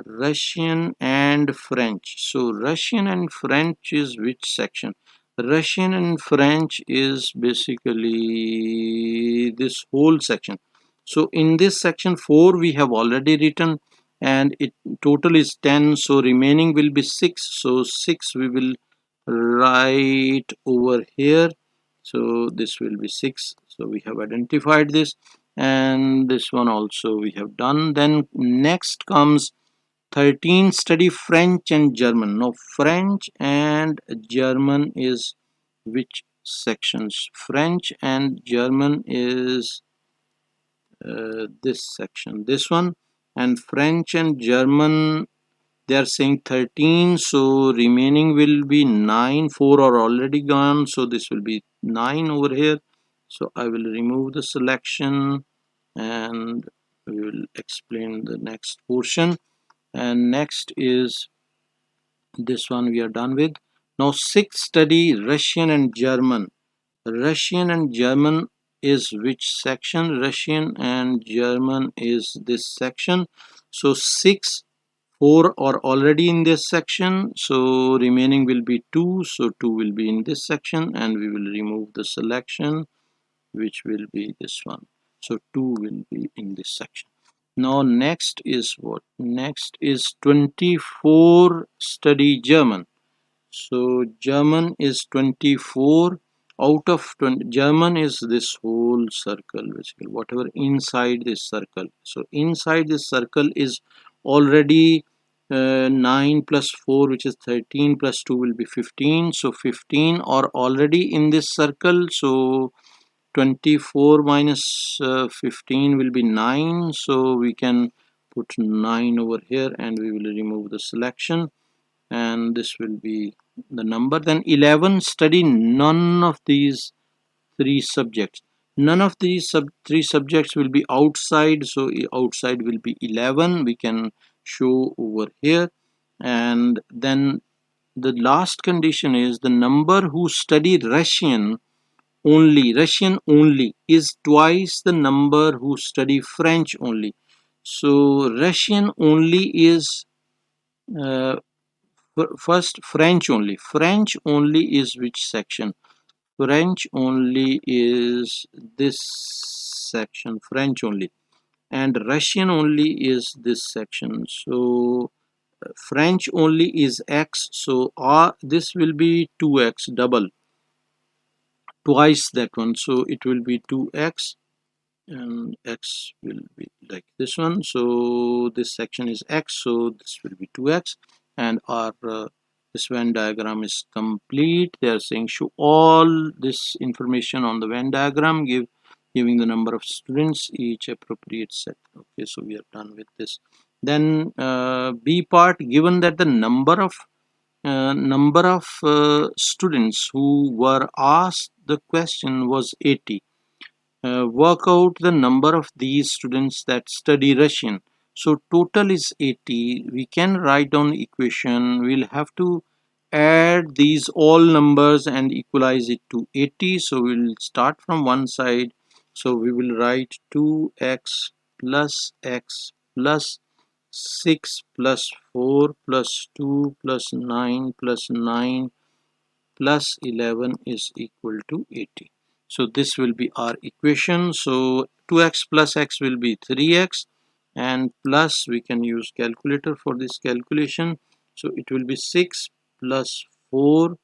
Russian and French. So Russian and French is which section? Russian and French is basically this whole section. So in this section 4 we have already written, and it total is 10, so remaining will be 6. So 6 we will write over here. So this will be 6. So we have identified this, and this one also we have done. Then next comes 13 study French and German. Now French and German is which sections? French and German is this section, this one. And French and German, they are saying 13, so remaining will be 9. 4 are already gone, so this will be 9 over here. So I will remove the selection, and we will explain the next portion. And next is this one we are done with. Now sixth study Russian and German. Russian and German is which section? Russian and German is this section. So 6, 4 are already in this section, so remaining will be 2. So 2 will be in this section, and we will remove the selection, which will be this one. So 2 will be in this section. Now next is what? Next is 24 study German. So German is 24. Out of 20, German is this whole circle, basically whatever inside this circle. So inside this circle is already 9 plus 4, which is 13, plus 2 will be 15. So 15 are already in this circle. So 24 minus 15 will be 9. So we can put 9 over here, and we will remove the selection, and this will be the number. Then 11 study none of these three subjects. None of these three subjects will be outside, so outside will be 11. We can show over here. And then the last condition is the number who study Russian only is twice the number who study French only. So Russian only is uh, first French only. French only is which section? French only is this section, French only. And Russian only is this section. So French only is X. So this will be 2x, double, twice that one. So it will be 2x, and X will be like this one. So this section is X, so this will be 2x, and our this Venn diagram is complete. They are saying show all this information on the Venn diagram, giving the number of students, each appropriate set. Okay, so we are done with this. Then B part, given that the number of students who were asked the question was 80. Work out the number of these students that study Russian. So total is 80. We can write down the equation. We'll have to add these all numbers and equalize it to 80. So we'll start from one side. So we will write 2x plus 6 plus 4 plus 2 plus 9 plus 9 plus 11 is equal to 80. So this will be our equation. So 2x plus x will be 3x, and plus we can use calculator for this calculation. So it will be 6 plus 4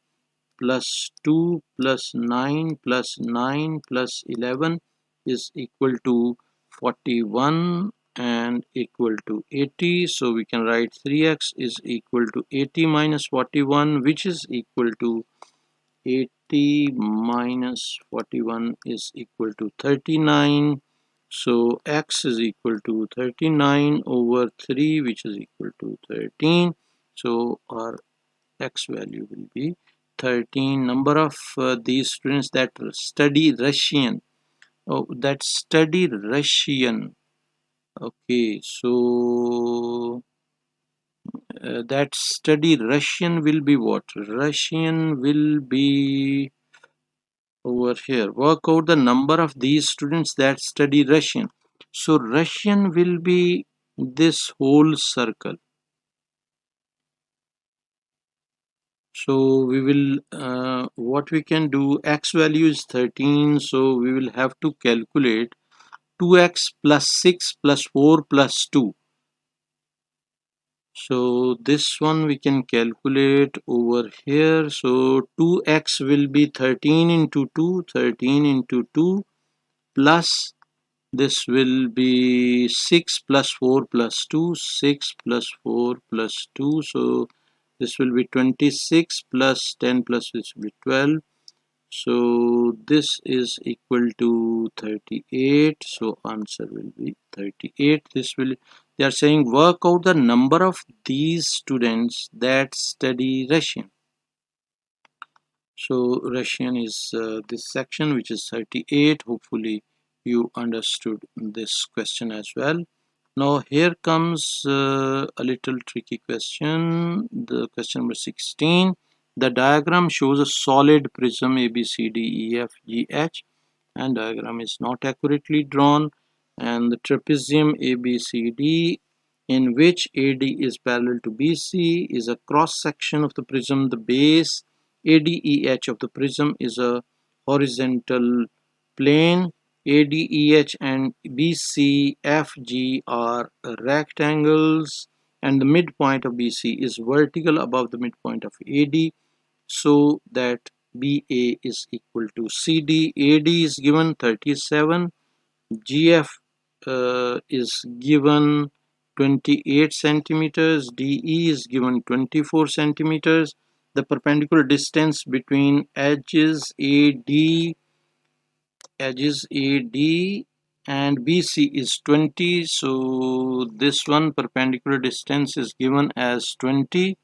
plus 2 plus 9 plus 9 plus 11 is equal to 41 and equal to 80. So we can write 3x is equal to 80 minus 41, which is equal to 80 30 minus 41 is equal to 39. So x is equal to 39 over 3, which is equal to 13. So our x value will be 13. Number of these students that study Russian. Oh, that study Russian. Okay, so that study Russian will be what? Russian will be over here. Work out the number of these students that study Russian. So Russian will be this whole circle. So we will, what we can do, x value is 13. So we will have to calculate 2x plus 6 plus 4 plus 2. So this one we can calculate over here. So 2x will be 13 into 2, 13 into 2 plus this will be 6 plus 4 plus 2, 6 plus 4 plus 2. So this will be 26 plus 10 plus this will be 12. So this is equal to 38. So answer will be 38. This will, they are saying work out the number of these students that study Russian. So Russian is this section, which is 38. Hopefully you understood this question as well. Now here comes a little tricky question. The question number 16. The diagram shows a solid prism ABCDEFGH, and diagram is not accurately drawn, and the trapezium ABCD in which AD is parallel to BC is a cross section of the prism. The base ADEH of the prism is a horizontal plane. ADEH and BCFG are rectangles, and the midpoint of BC is vertical above the midpoint of AD, so that BA is equal to CD. AD is given 37, GF is given 28 centimeters, DE is given 24 centimeters. The perpendicular distance between edges AD and BC is 20. So this one perpendicular distance is given as 20,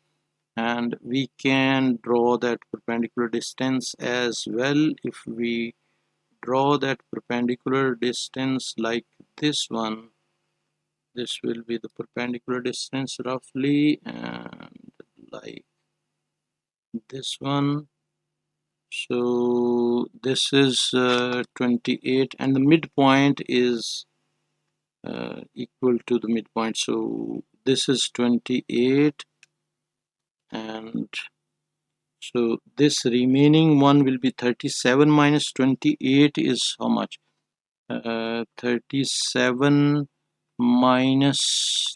and we can draw that perpendicular distance as well. If we draw that perpendicular distance like this one, this will be the perpendicular distance roughly, and like this one. So this is 28, and the midpoint is equal to the midpoint. So this is 28, and so this remaining one will be 37 minus 28 is how much? 37 minus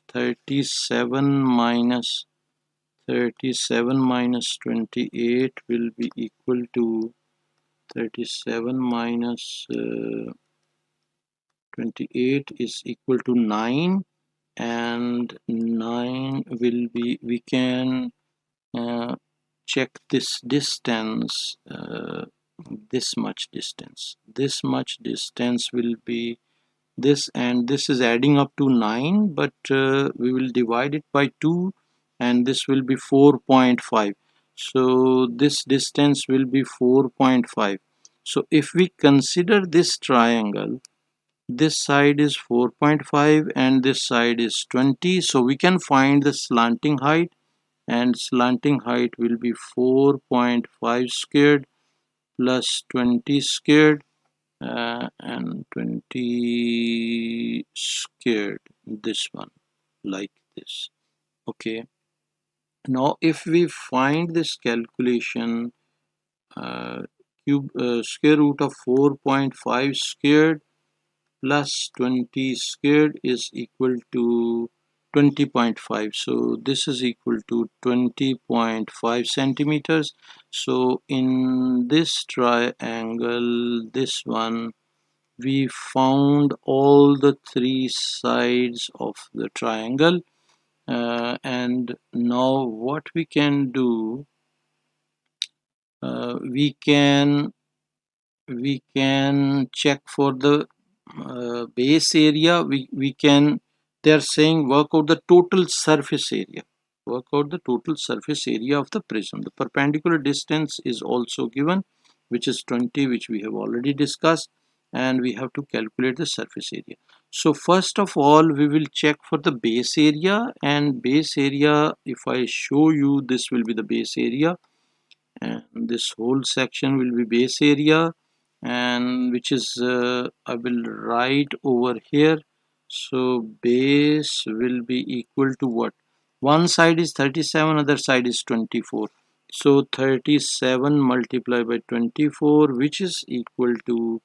28 will be equal to 37 minus 28 is equal to 9, and 9 will be, we can check this distance, this much distance will be this, and this is adding up to 9, but we will divide it by 2, and this will be 4.5. So this distance will be 4.5. So if we consider this triangle, this side is 4.5 and this side is 20, so we can find the slanting height, and slanting height will be 4.5 squared plus 20 squared, and 20 squared, this one, like this. Okay, now if we find this calculation, square root of 4.5 squared plus 20 squared is equal to 20.5. So this is equal to 20.5 centimeters. So in this triangle, this one, we found all the three sides of the triangle, and now what we can do, we can check for the base area. We can, they are saying work out the total surface area. Work out the total surface area of the prism. The perpendicular distance is also given, which is 20, which we have already discussed, and we have to calculate the surface area. So first of all, we will check for the base area, and base area, if I show you, this will be the base area, and this whole section will be base area, and which is I will write over here. So base will be equal to what? One side is 37, other side is 24. So 37 multiplied by 24, which is equal to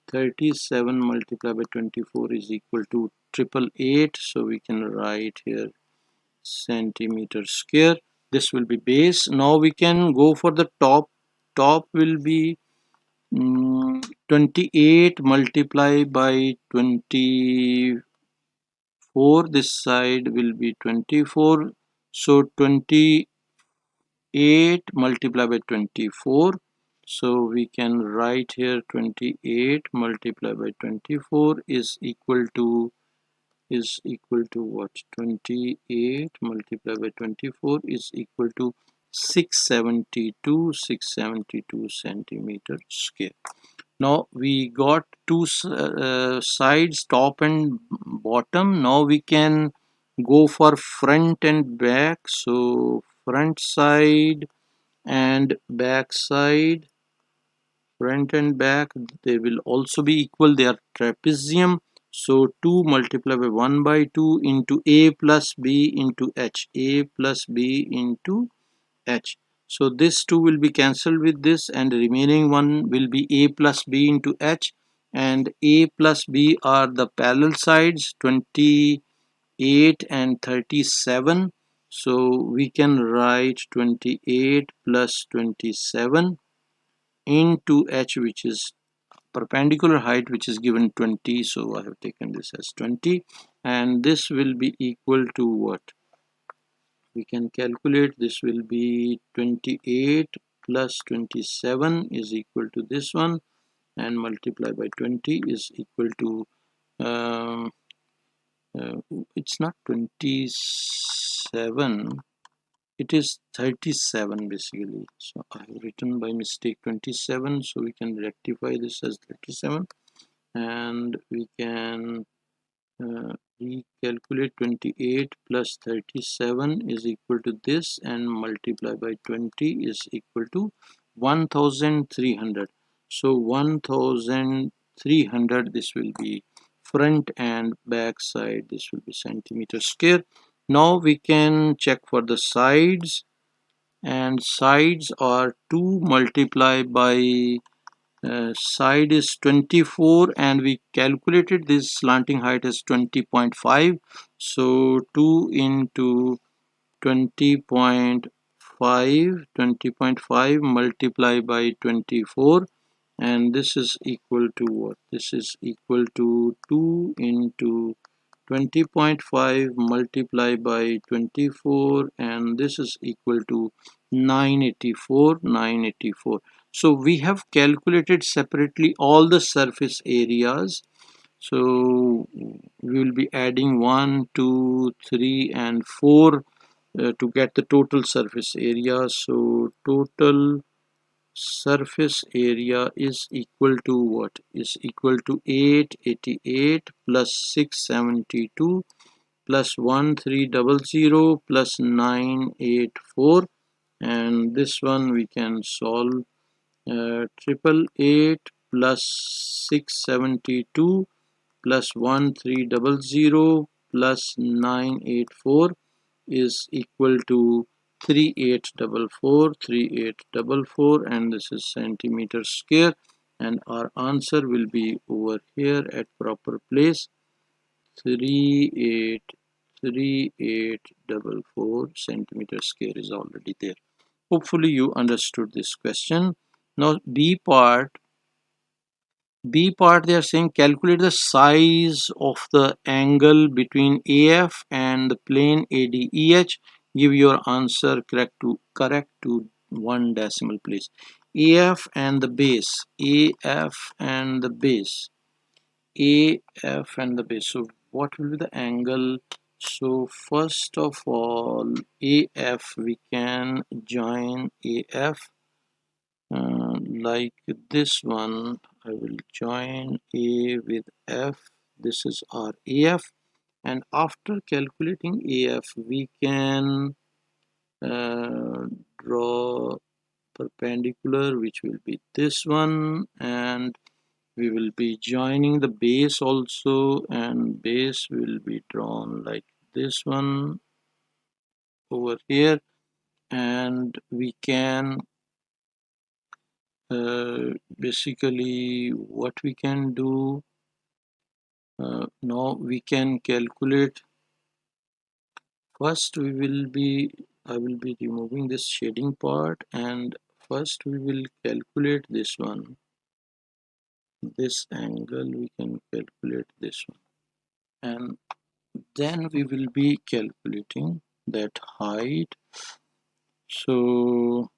37 multiplied by 24 is equal to 888. So we can write here centimeter square. This will be base. Now we can go for the top. Top will be 28 multiplied by 24. This side will be 24. So 28 multiplied by 24. So we can write here 28 multiplied by 24 is equal to what? 28 multiplied by 24 is equal to 672 centimeter square. Now we got two sides, top and bottom. Now we can go for front and back. So front side and back side, front and back, they will also be equal. They are trapezium. So 2 multiplied by 1 by 2 into a plus b into h. A plus b into h. So this 2 will be cancelled with this, and the remaining one will be a plus b into h, and a plus b are the parallel sides, 28 and 37. So we can write 28 plus 27 into h, which is perpendicular height, which is given 20. So I have taken this as 20, and this will be equal to what? We can calculate. This will be 28 plus 27 is equal to this one, and multiply by 20 is equal to um, it's not 27, it is 37 basically. So I have written by mistake 27, so we can rectify this as 37, and we can recalculate 28 plus 37 is equal to this, and multiply by 20 is equal to 1300. So 1300, this will be front and back side, this will be centimeter square. Now we can check for the sides, and sides are 2 multiplied by side is 24, and we calculated this slanting height as 20.5. So 2 into 20.5 multiplied by 24, and this is equal to what? This is equal to 2 into 20.5 multiplied by 24, and this is equal to 984. So we have calculated separately all the surface areas. So we will be adding 1, 2, 3 and 4 to get the total surface area. So total surface area is equal to what? Is equal to 888 plus 672 plus 1300 plus 984, and this one we can solve. 888 plus 672 plus 1300 plus 984 is equal to 3844, and this is centimeter square, and our answer will be over here at proper place. 3844 centimeter square is already there. Hopefully you understood this question. Now B part, they are saying calculate the size of the angle between AF and the plane ADEH. Give your answer correct to one decimal place. AF and the base, AF and the base, AF and the base. So what will be the angle? So first of all, AF, we can join AF like this one. I will join A with F. This is our AF, and after calculating AF, we can uh, draw perpendicular, which will be this one, and we will be joining the base also, and base will be drawn like this one over here, and we can basically what we can do now, we can calculate. First we will be I will be removing this shading part, and first we will calculate this one, this angle. We can calculate this one, and then we will be calculating that height. So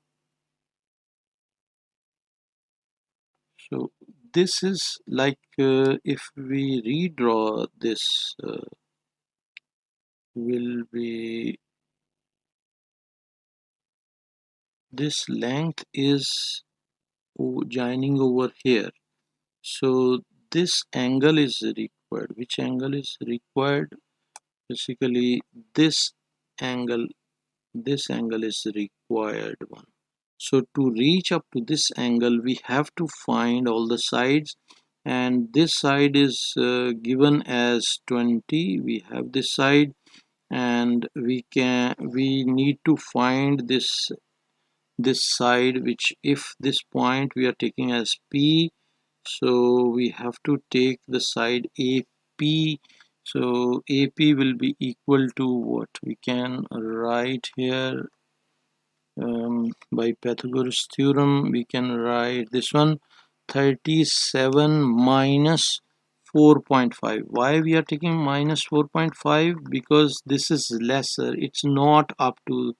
this is like if we redraw this, will be this length is joining over here. So this angle is required. Which angle is required? Basically angle this angle is required one. So to reach up to this angle, we have to find all the sides, and this side is given as 20. We have this side, and we need to find this side, which if this point we are taking as P, so we have to take the side AP. So AP will be equal to what? We can write here by Pythagoras theorem. We can write this one, 37 minus 4.5. Why we are taking minus 4.5? Because this is lesser. It's not up to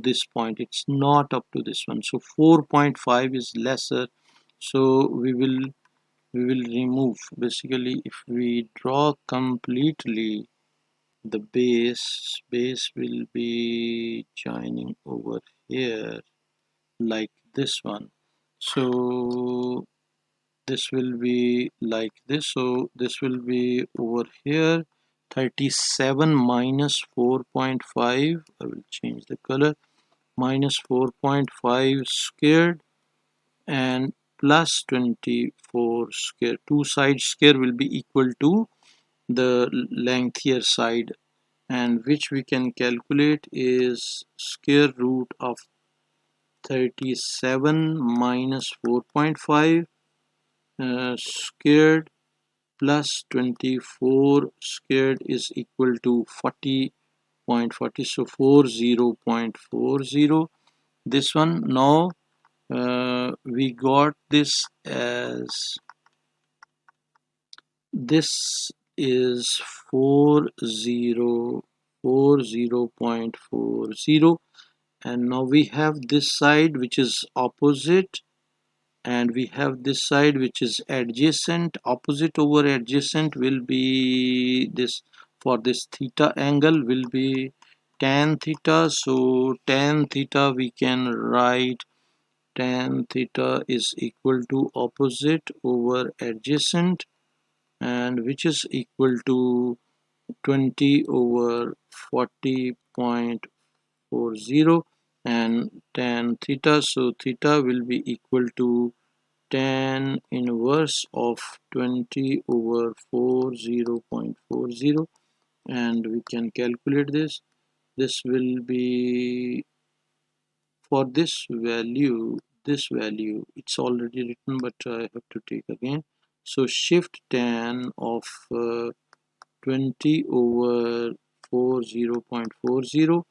this point. It's not up to this one. So 4.5 is lesser. So we will remove. Basically, if we draw completely, the base will be joining over here like this one. So this will be like this. So this will be over here, 37 minus 4.5. I will change the color. Minus 4.5 squared and plus 24 square. Two sides square will be equal to the lengthier side, and which we can calculate is square root of 37 minus 4.5 squared plus 24 squared is equal to 40.40. So 40.40. This one now we got this as this is 40.40, and now we have this side which is opposite, and we have this side which is adjacent. Opposite over adjacent will be this. For this theta angle will be tan theta. So tan theta, we can write tan theta is equal to opposite over adjacent, and which is equal to 20 over 40.40, and tan theta, so theta will be equal to tan inverse of 20 over 40.40, and we can calculate this will be, for this value it's already written, but I have to take again. So shift tan of 20 over 40.40,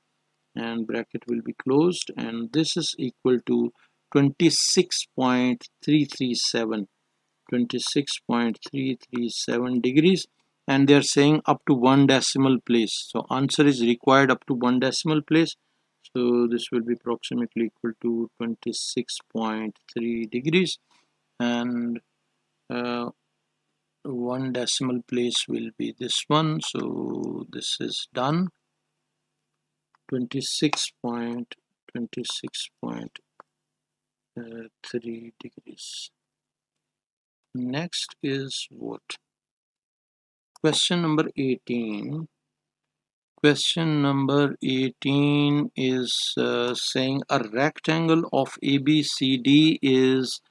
and bracket will be closed, and this is equal to 26.337 degrees, and they are saying up to one decimal place. So answer is required up to one decimal place. So this will be approximately equal to 26.3 degrees, and one decimal place will be this one. So this is done. 26.3 degrees. Next is what? Question number 18. Question number 18 is saying a rectangle of ABCD is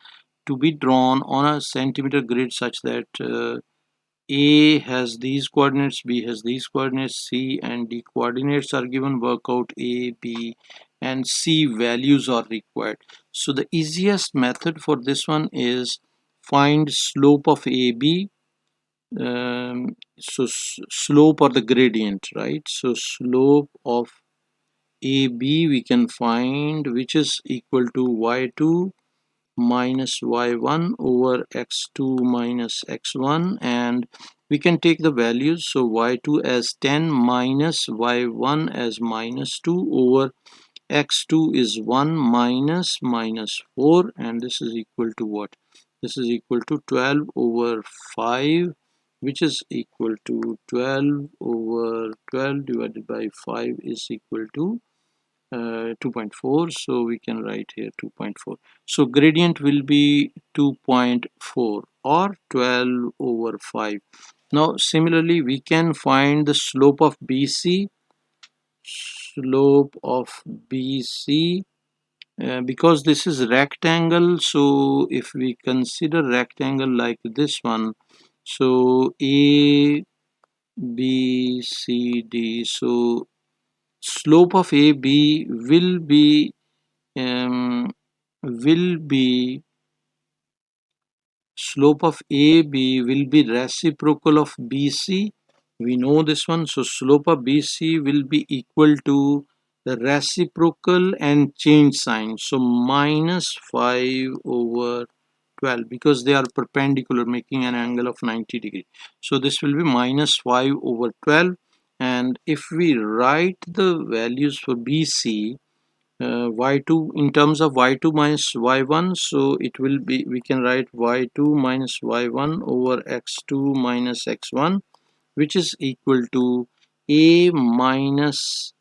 to be drawn on a centimeter grid such that A has these coordinates, B has these coordinates, C and D coordinates are given. Work out A, B and C values are required. So the easiest method for this one is find slope of AB. So slope or the gradient, right? So slope of AB we can find, which is equal to y2 minus y1 over x2 minus x1, and we can take the values. So y2 as 10 minus y1 as minus 2 over x2 is 1 minus 4, and this is equal to what? This is equal to 12 over 5, which is equal to 12 over 12 divided by 5 is equal to 2.4. So we can write here 2.4. So gradient will be 2.4 or 12 over 5. Now similarly we can find the slope of BC. Slope of BC, because this is rectangle, so if we consider rectangle like this one, so A, B, C, D, so slope of AB um, will be slope of AB will be reciprocal of BC. We know this one. So slope of BC will be equal to the reciprocal and change sign. So minus 5 over 12, because they are perpendicular, making an angle of 90 degree. So this will be minus 5 over 12. And if we write the values for BC, y2 in terms of y2 minus y1, so it will be, we can write y2 minus y1 over x2 minus x1, which is equal to a minus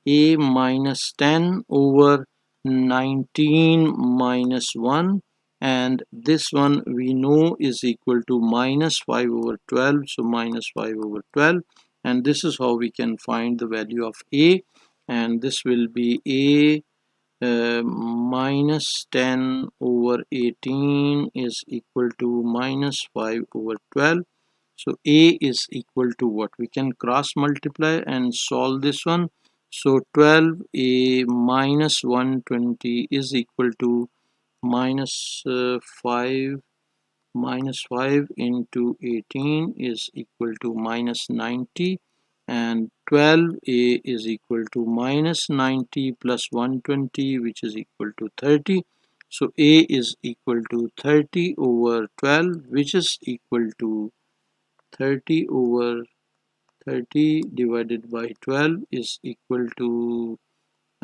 10 over 19 minus 1, and this one we know is equal to minus 5 over 12, so minus 5 over 12, and this is how we can find the value of A, and this will be A minus 10 over 18 is equal to minus 5 over 12. So A is equal to what? We can cross multiply and solve this one. So 12A minus 120 is equal to minus 5 into 18 is equal to minus 90, and 12A is equal to minus 90 plus 120, which is equal to 30. So A is equal to 30 over 12, which is equal to 30 over 30 divided by 12 is equal to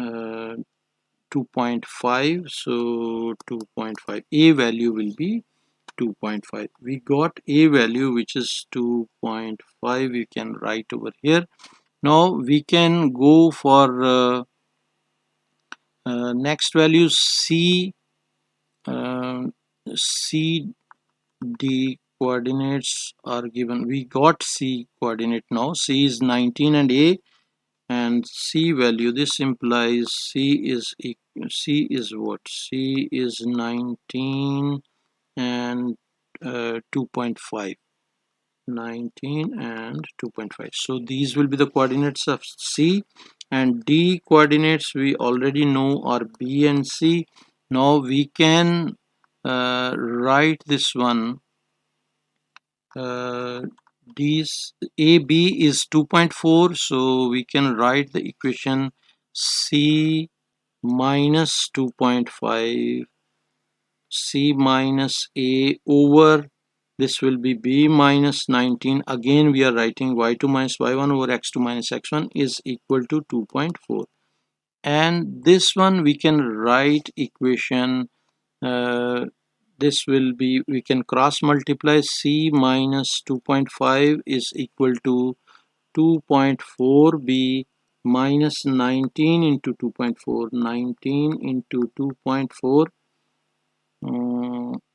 2.5. So 2.5, A value will be 2.5. We got A value, which is 2.5. We can write over here. Now we can go for next value C. C, D coordinates are given. We got C coordinate now. C is 19 and A and C value. This implies C is what? C is 19 and 2.5. 19 and 2.5. So these will be the coordinates of C, and D coordinates we already know are B and C. Now we can write this one. AB is 2.4, so we can write the equation C minus 2.5, C minus A over, this will be B minus 19. Again we are writing y2 minus y1 over x2 minus x1 is equal to 2.4, and this one we can write equation, this will be, we can cross multiply. C minus 2.5 is equal to 2.4b minus 19 into 2.4, 19 into 2.4,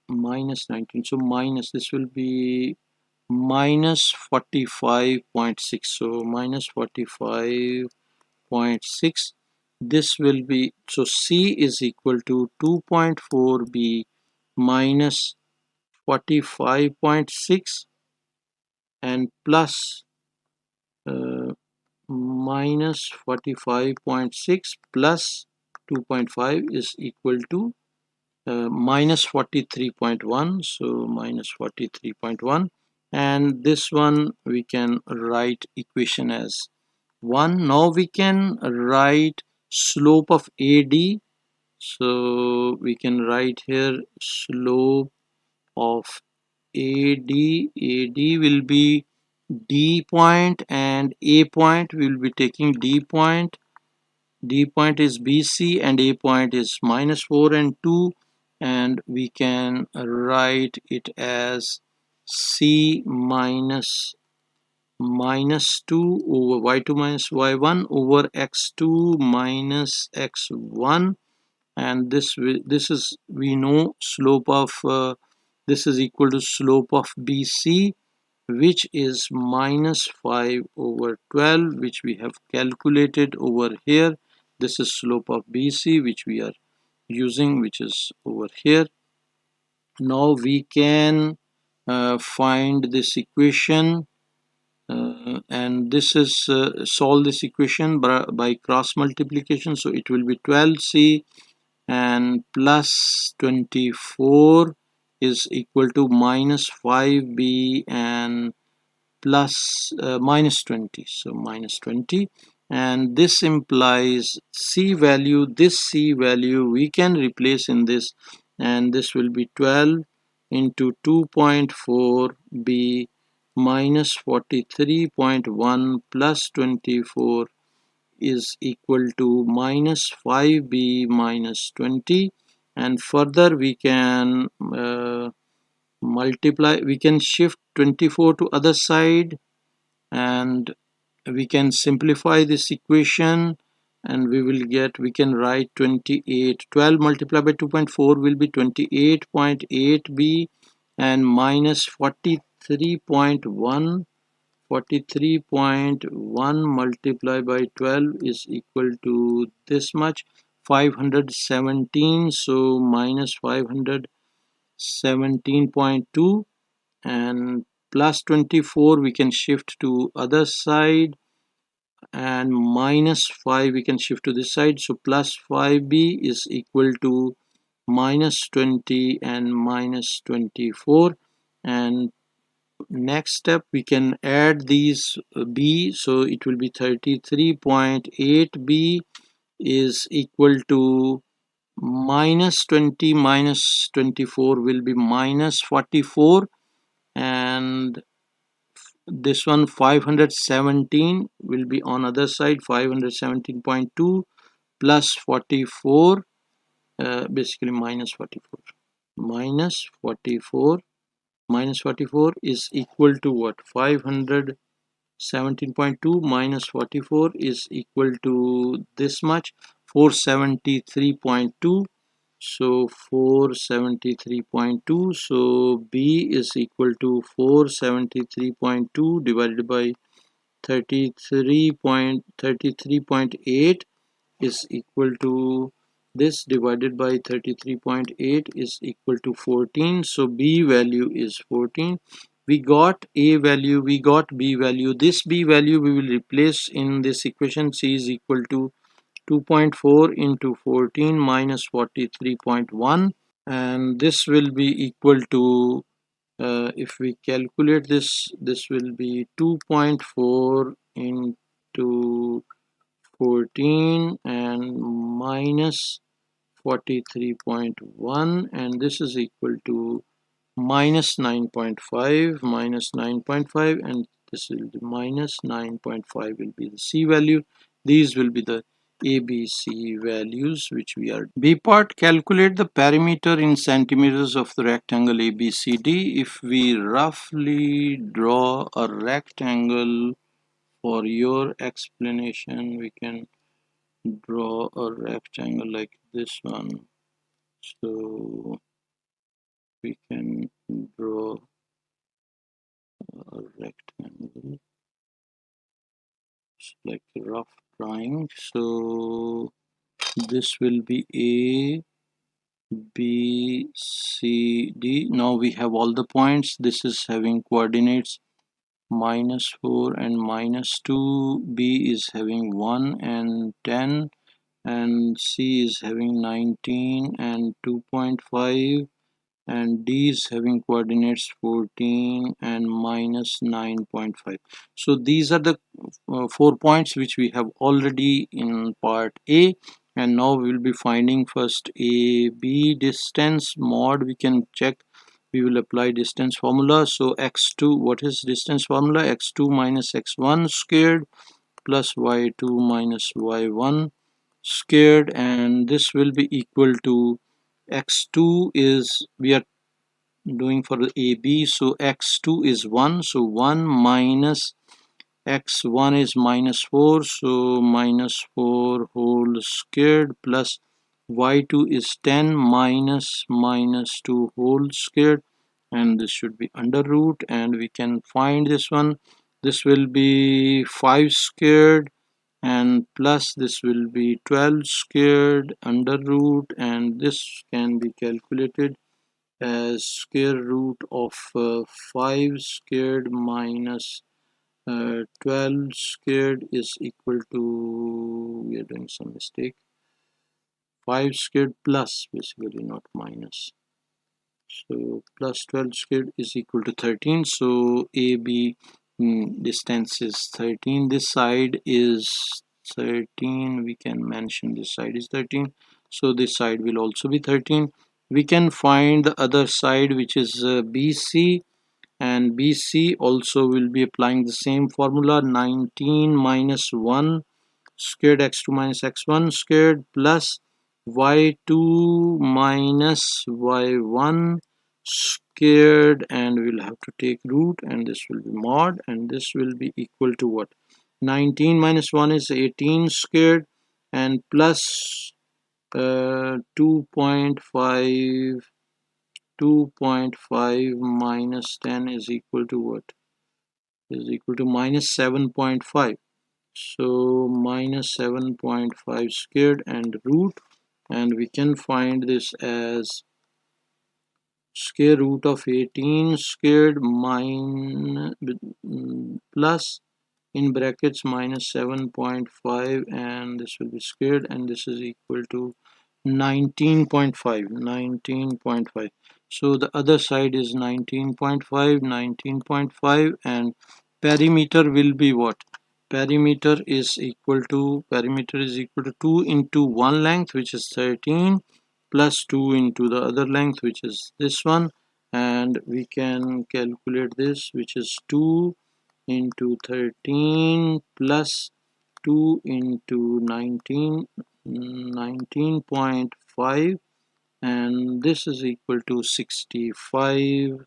minus 19, so minus, this will be minus 45.6, so minus 45.6, this will be, so C is equal to 2.4b minus 45.6 and plus minus 45.6 plus 2.5 is equal to minus 43.1, so minus 43.1, and this one we can write equation as 1. Now we can write slope of AD, so we can write here slope of AD will be D point and A point, we will be taking D point. D point is BC and A point is minus 4 and 2, and we can write it as C minus 2 over y2 minus y1 over x2 minus x1, and this is, we know slope of this is equal to slope of BC, which is minus 5 over 12, which we have calculated over here. This is slope of BC, which we are using, which is over here. Now we can find this equation, and this is solve this equation by cross multiplication. So it will be 12c and plus 24 is equal to minus 5b and plus minus 20, so minus 20, and this implies C value, this C value we can replace in this, and this will be 12 into 2.4b minus 43.1 plus 24 is equal to minus 5b minus 20, and further we can multiply, we can shift 24 to other side, and we can simplify this equation, and we will get, we can write 28, 12 multiplied by 2.4 will be 28.8b and minus 43.1, 43.1 multiplied by 12 is equal to this much, 517, so minus 517.2, and plus 24 we can shift to other side, and minus 5 we can shift to this side, so plus 5b is equal to minus 20 and minus 24, and next step we can add these b, so it will be 33.8b is equal to minus 20 minus 24 will be minus 44, and this one 517 will be on other side, 517.2 plus 44, basically minus 44, minus 44, minus 44 is equal to what, 517.2 minus 44 is equal to this much, 473.2, so 473.2, so B is equal to 473.2 divided by 33.8 is equal to, this divided by 33.8 is equal to 14, so B value is 14. We got A value, we got B value. This B value we will replace in this equation. C is equal to 2.4 into 14 minus 43.1, and this will be equal to, if we calculate this, this will be 2.4 into 14 and minus 43.1, and this is equal to minus 9.5, minus 9.5, and this will be minus 9.5 will be the C value. These will be the ABC values which we are. B part, calculate the perimeter in centimeters of the rectangle ABCD. If we roughly draw a rectangle for your explanation, we can draw a rectangle like this one. So we can draw a rectangle like a rough drawing. So this will be A, B, C, D. Now we have all the points. This is having coordinates -4 and -2. B is having 1 and 10, and C is having 19 and 2.5, and D is having coordinates 14 and -9.5. So these are the 4 points which we have already in part A, and now we will be finding first AB distance mod. We can check, we will apply distance formula. So x2, what is distance formula? X2 minus x1 squared plus y2 minus y1 squared, and this will be equal to x2 is, we are doing for the AB, so x2 is 1, so 1 minus x1 is -4, so -4 whole squared, plus y2 is 10 minus -2 whole squared, and this should be under root, and we can find this one. This will be 5 squared, and plus this will be 12 squared under root, and this can be calculated as square root of 5 squared minus 12 squared is equal to, we are doing some mistake, 5 squared plus, basically not minus, so plus 12 squared is equal to 13. So AB distance is 13. This side is 13. We can mention this side is 13. So this side will also be 13. We can find the other side, which is BC, and BC also will be applying the same formula, 19 minus 1 squared x2 minus x1 squared plus y2 minus y1 squared, and we'll have to take root, and this will be mod, and this will be equal to what? 19 minus 1 is 18 squared, and plus 2.5 minus 10 is equal to what? Is equal to -7.5. So -7.5 squared and root, and we can find this as square root of 18 squared plus in brackets -7.5, and this will be squared, and this is equal to 19.5. So the other side is 19.5, and perimeter will be what? Perimeter is equal to 2 into one length, which is 13, plus 2 into the other length, which is this one, and we can calculate this, which is 2 into 13 plus 2 into 19.5, and this is equal to 65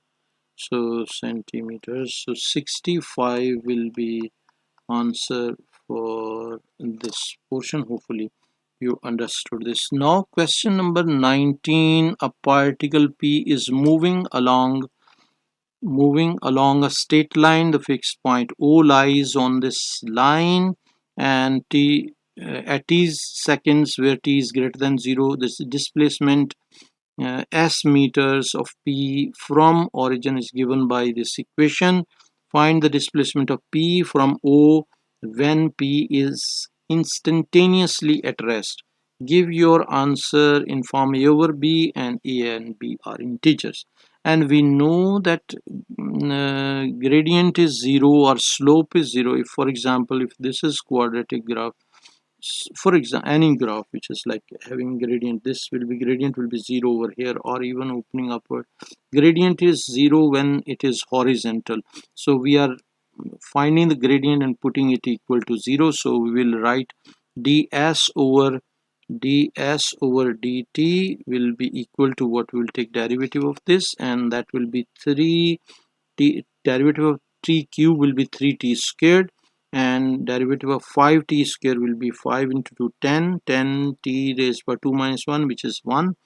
centimeters. So 65 will be answer for this portion. Hopefully you understood this. Now question number 19, a particle P is moving along a straight line. The fixed point O lies on this line, and at t seconds where t is greater than 0, this displacement s meters of P from origin is given by this equation. Find the displacement of P from O when P is instantaneously at rest. Give your answer in form A over B, and A and B are integers. And we know that gradient is 0 or slope is 0. If, for example, if this is quadratic graph, for example, any graph which is like having gradient, this will be gradient will be 0 over here, or even opening upward. Gradient is 0 when it is horizontal. So we are finding the gradient and putting it equal to 0. So we will write ds over dt will be equal to what? We will take derivative of this, and that will be 3 t. Derivative of t cube will be 3t squared, and derivative of 5t squared will be 5 into 2 10, 10 t raised by 2 minus 1, which is 1,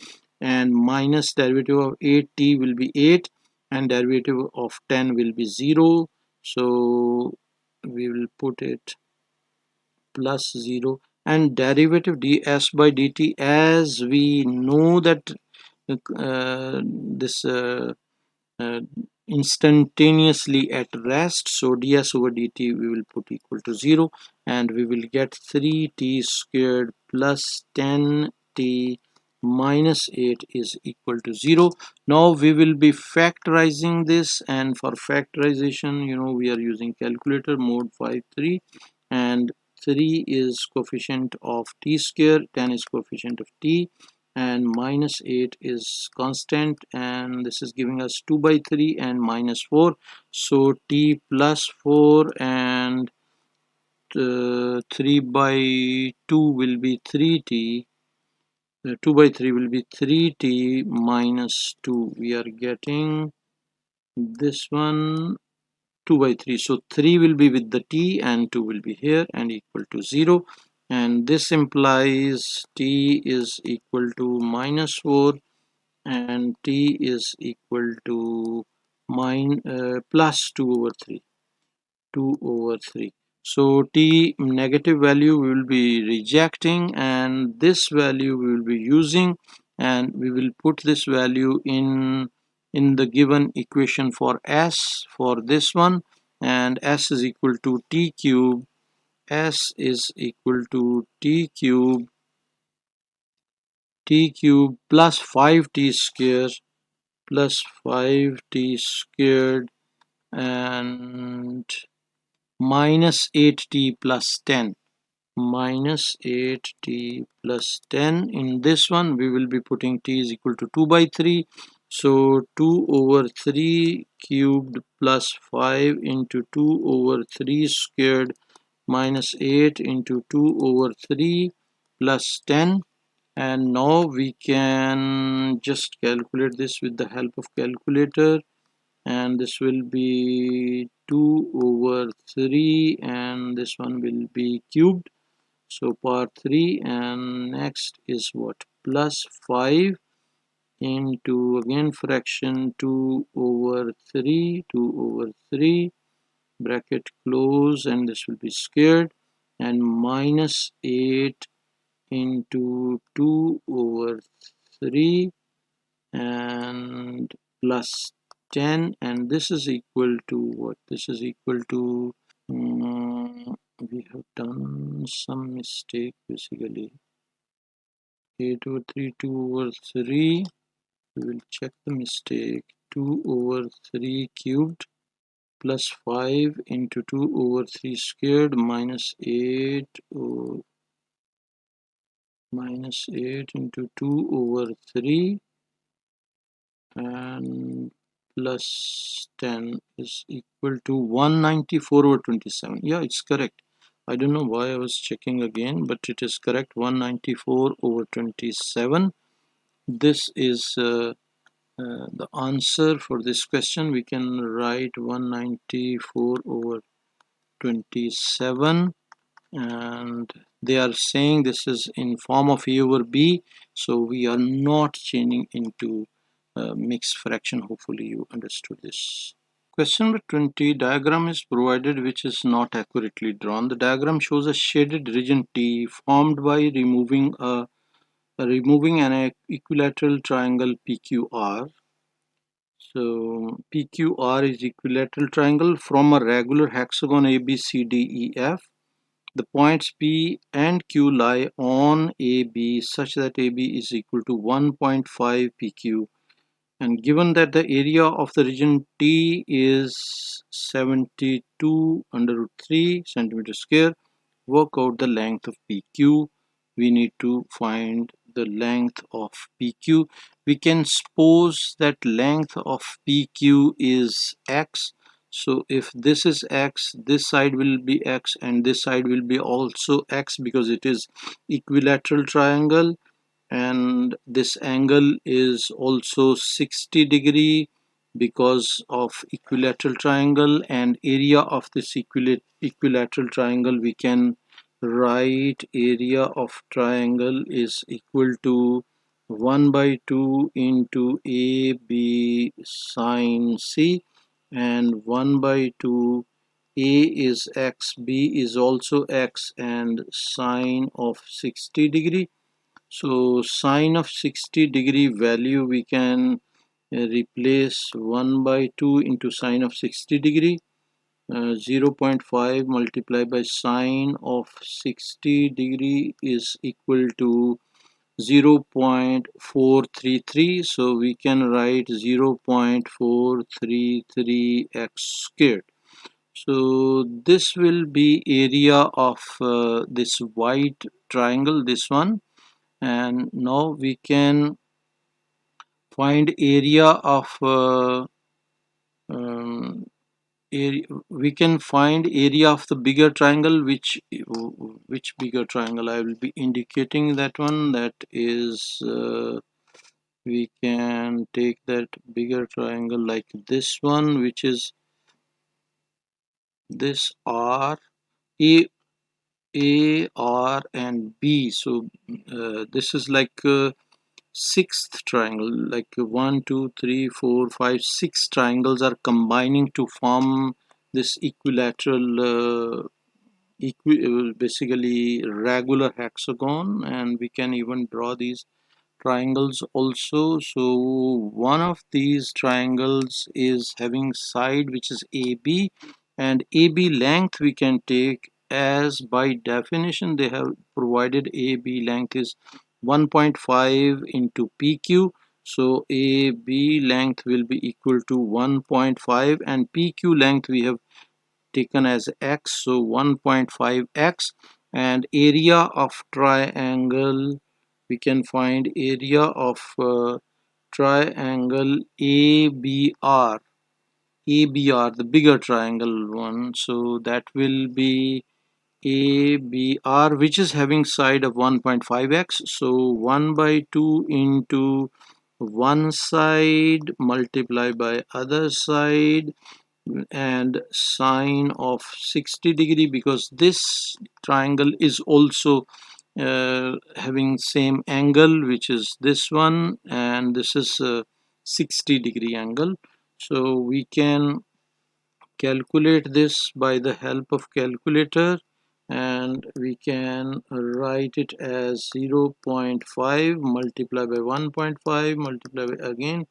and minus derivative of 8t will be 8, and derivative of 10 will be 0. So we will put it plus 0, and derivative ds by dt, as we know that this uh, instantaneously at rest, so ds over dt we will put equal to 0, and we will get 3t squared plus 10t minus 8 is equal to 0. Now we will be factorizing this, and for factorization, we are using calculator mode 53, and 3 is coefficient of t square, 10 is coefficient of t, and minus 8 is constant, and this is giving us 2 by 3 and minus 4, so t plus 4, and 3 by 2 will be 3t, 2 by 3 will be 3t minus 2. We are getting this one 2 by 3, so 3 will be with the t and 2 will be here and equal to 0, and this implies t is equal to minus 4 and t is equal to plus 2 over 3, 2 over 3. So t negative value we will be rejecting, and this value we will be using, and we will put this value in the given equation for s for this one, and s is equal to t cube, s is equal to t cube plus 5t square plus 5t squared and minus 8t plus 10, minus 8t plus 10. In this one we will be putting t is equal to 2 by 3, so 2 over 3 cubed plus 5 into 2 over 3 squared minus 8 into 2 over 3 plus 10, and now we can just calculate this with the help of calculator, and this will be 2 over 3, and this one will be cubed, so part 3, and next is what? Plus 5 into again fraction 2 over 3, 2 over 3, bracket close, and this will be squared, and minus 8 into 2 over 3 and plus 10, and this is equal to what? This is equal to we have done some mistake basically. 8 over 3, 2 over 3, we will check the mistake. 2 over 3 cubed plus 5 into 2 over 3 squared minus 8 or minus 8 into 2 over 3 and plus 10 is equal to 194 over 27. Yeah, it's correct. I don't know why I was checking again, but it is correct. 194 over 27. This is the answer for this question. We can write 194 over 27, and they are saying this is in form of a over b, so we are not changing into mixed fraction. Hopefully you understood this. Question number 20, diagram is provided which is not accurately drawn. The diagram shows a shaded region T formed by removing an equilateral triangle PQR. So PQR is equilateral triangle from a regular hexagon ABCDEF. The points P and Q lie on AB such that AB is equal to 1.5 PQ, and given that the area of the region T is 72 under root 3 centimeter square, work out the length of PQ. We need to find the length of PQ. We can suppose that length of PQ is x, So if this is x, this side will be x and this side will be also x because it is equilateral triangle, and this angle is also 60 degree because of equilateral triangle. And area of this equilateral triangle, we can write area of triangle is equal to 1 by 2 into AB sine C, and 1 by 2, A is x, B is also x, and sine of 60 degree. So sine of 60 degree value we can replace 1 by 2 into sine of 60 degree. 0.5 multiplied by sine of 60 degree is equal to 0.433. So we can write 0.433 x squared. So this will be area of this white triangle, this one. And now we can find area of um, area, we can find area of the bigger triangle. Which bigger triangle? I will be indicating that one. That is we can take that bigger triangle like this one, which is this R, A R and B. So this is like sixth triangle, like 1 2 3 4 5 6 triangles are combining to form this equilateral basically regular hexagon. And we can even draw these triangles also. So one of these triangles is having side which is AB, and AB length we can take as, by definition they have provided, AB length is 1.5 into PQ. So AB length will be equal to 1.5, and PQ length we have taken as x, so 1.5x. And area of triangle, we can find area of triangle ABR, the bigger triangle one. So that will be ABR, which is having side of 1.5x. So 1 by 2 into one side multiply by other side, and sine of 60 degree, because this triangle is also having same angle, which is this one, and this is a 60 degree angle. So we can calculate this by the help of calculator, and we can write it as 0.5 multiplied by 1.5 multiplied by again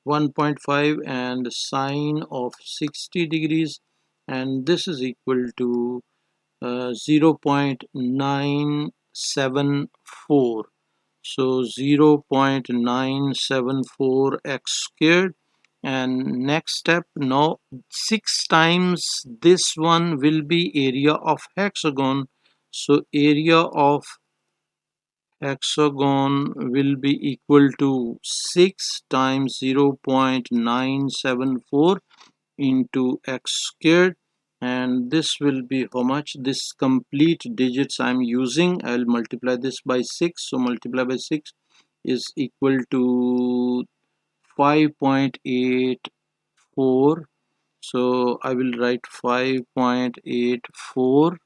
1.5 and sine of 60 degrees, and this is equal to 0.974. So 0.974 x squared. And next step, now 6 times this one will be area of hexagon. So area of hexagon will be equal to 6 times 0.974 into x squared. And this will be how much? This complete digits I'm using, I'll multiply this by 6. So multiply by 6 is equal to 5.84. So I will write 5.84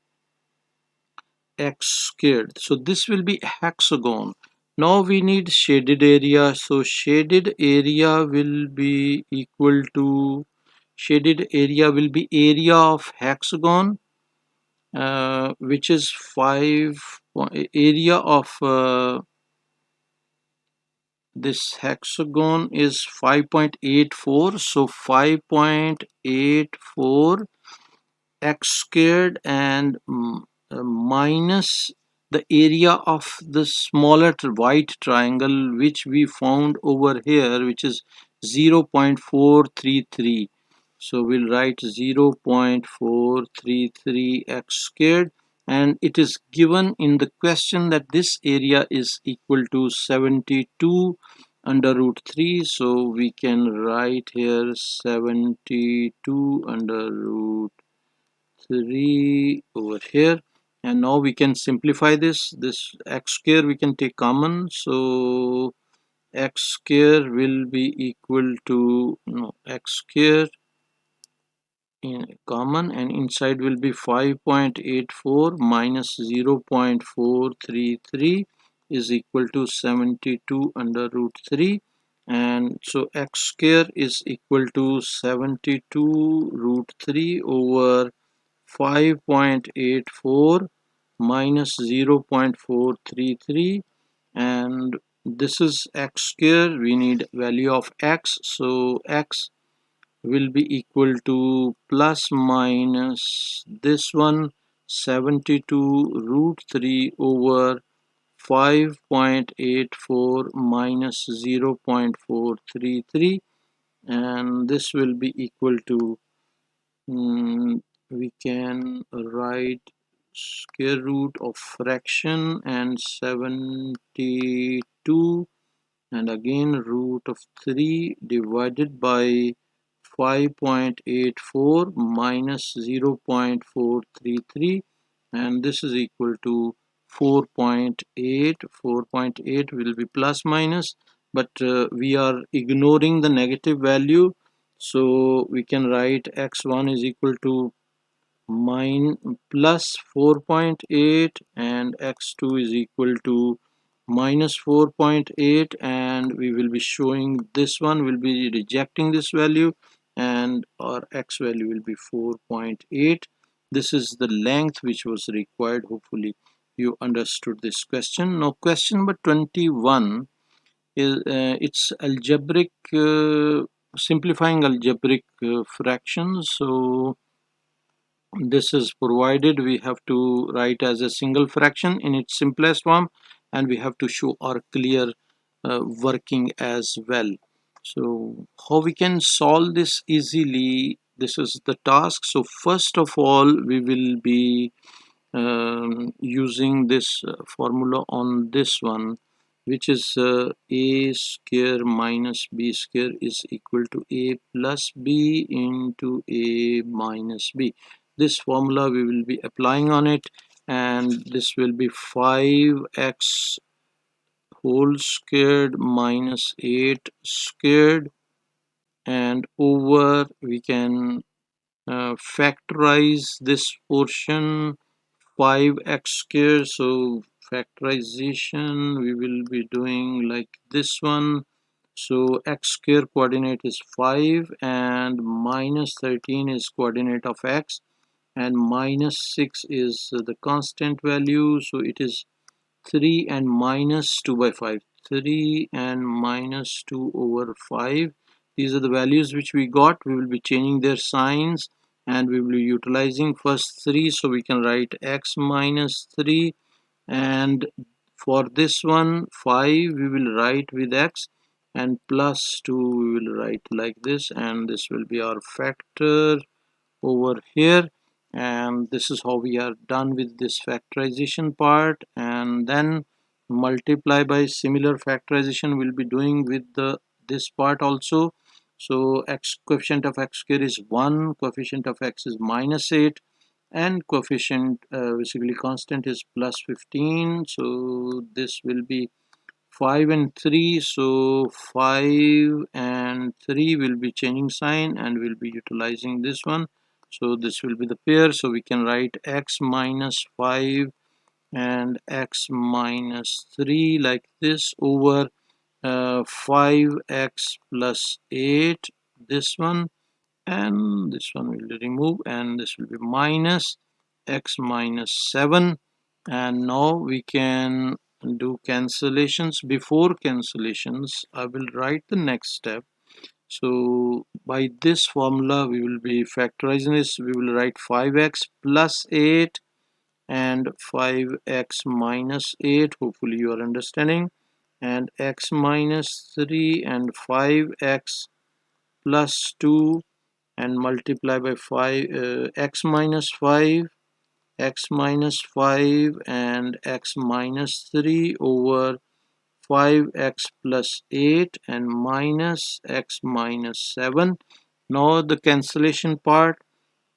x squared. So this will be hexagon. Now we need shaded area. So shaded area will be equal to, shaded area will be area of hexagon, which is 5, area of this hexagon is 5.84. So 5.84 x squared, and minus the area of the smaller white triangle which we found over here, which is 0.433. So we'll write 0.433 x squared, and it is given in the question that this area is equal to 72 under root 3, so we can write here 72 under root 3 over here. And now we can simplify this x square we can take common, so x square will be equal to x square in common, and inside will be 5.84 minus 0.433 is equal to 72 under root 3. And so x square is equal to 72 root 3 over 5.84 minus 0.433, and this is x square. We need value of x, so x will be equal to plus minus this one 72 root 3 over 5.84 minus 0.433, and this will be equal to we can write square root of fraction and 72 and again root of 3 divided by 5.84 minus 0.433, and this is equal to 4.8. 4.8 will be plus minus, but we are ignoring the negative value, so we can write x1 is equal to plus 4.8 and x2 is equal to minus 4.8, and we will be showing this one will be rejecting this value, and our x value will be 4.8. This is the length which was required. Hopefully you understood this question. Now question number 21 is it's algebraic simplifying algebraic fractions. So this is provided we have to write as a single fraction in its simplest form, and we have to show our clear working as well. So how we can solve this easily, this is the task. So first of all we will be using this formula on this one, which is a square minus b square is equal to a plus b into a minus b. This formula we will be applying on it, and this will be 5x whole squared minus 8 squared, and over we can factorize this portion 5x squared. So factorization we will be doing like this one. So x square coordinate is 5 and minus 13 is coordinate of x, and minus 6 is the constant value, so it is 3 and minus 2 by 5. 3 and minus 2 over 5, these are the values which we got. We will be changing their signs and we will be utilizing first 3, so we can write x minus 3, and for this one 5 we will write with x, and plus 2 we will write like this, and this will be our factor over here. And this is how we are done with this factorization part, and then multiply by similar factorization we'll be doing with this part also. So x coefficient of x square is 1, coefficient of x is minus 8, and coefficient basically constant is plus 15, so this will be 5 and 3, so 5 and 3 will be changing sign and we'll be utilizing this one, so this will be the pair. So we can write x minus 5 and x minus 3 like this over 5x plus 8, this one, and this one will remove, and this will be minus x minus 7. And now we can do cancellations. Before cancellations I will write the next step. So by this formula we will be factorizing this. We will write 5x plus 8 and 5x minus 8, hopefully you are understanding, and x minus 3 and 5x plus 2, and multiply by 5 x minus 5, x minus 5 and x minus 3 over 5x plus 8 and minus x minus 7. Now the cancellation part,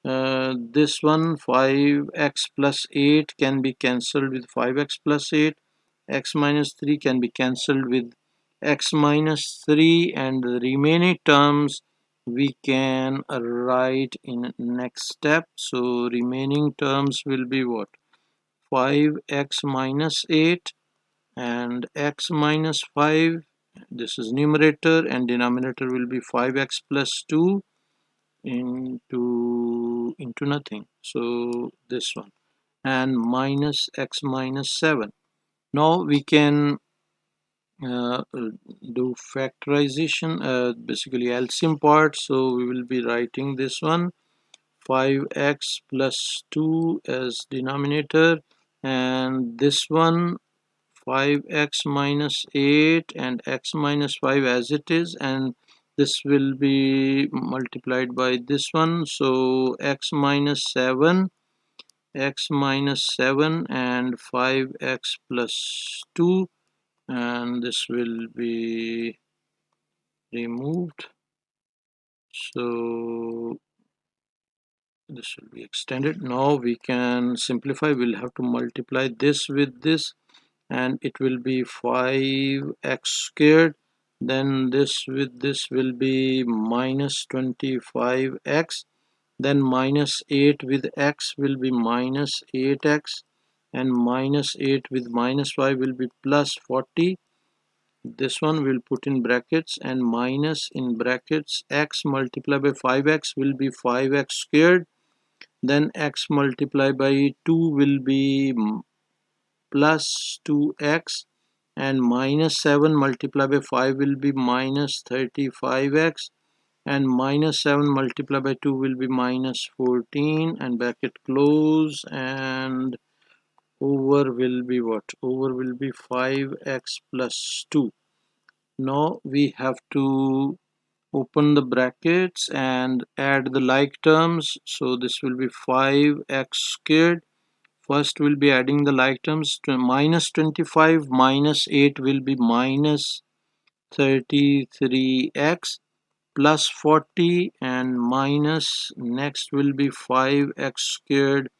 this one 5x plus 8 can be cancelled with 5x plus 8, x minus 3 can be cancelled with x minus 3, and the remaining terms we can write in next step. So remaining terms will be what? 5x minus 8 and x minus 5, this is numerator, and denominator will be 5x plus 2 into nothing, so this one, and minus x minus 7. Now we can do factorization, basically LCM part. So we will be writing this one 5x plus 2 as denominator, and this one 5x minus 8 and x minus 5 as it is, and this will be multiplied by this one, so x minus 7, x minus 7 and 5x plus 2, and this will be removed, so this will be extended. Now we can simplify, we'll have to multiply this with this, and it will be 5x squared, then this with this will be minus 25x, then minus 8 with x will be minus 8x, and minus 8 with minus 5 will be plus 40. This one we'll put in brackets, and minus in brackets x multiplied by 5x will be 5x squared, then x multiplied by 2 will be plus 2x, and minus 7 multiplied by 5 will be minus 35x, and minus 7 multiplied by 2 will be minus 14, and bracket close, and over will be what? Over will be 5x plus 2. Now we have to open the brackets and add the like terms, so this will be 5x squared. First we'll be adding the like terms, to minus 25 minus 8 will be minus 33x plus 40, and minus next will be 5x squared,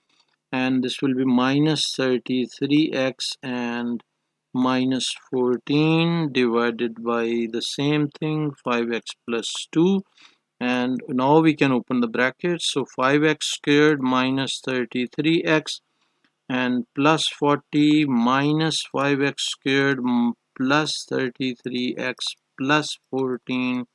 and this will be minus 33x and minus 14 divided by the same thing 5x plus 2, and now we can open the brackets, so 5x squared minus 33x and plus 40 minus 5x squared plus 33x plus 14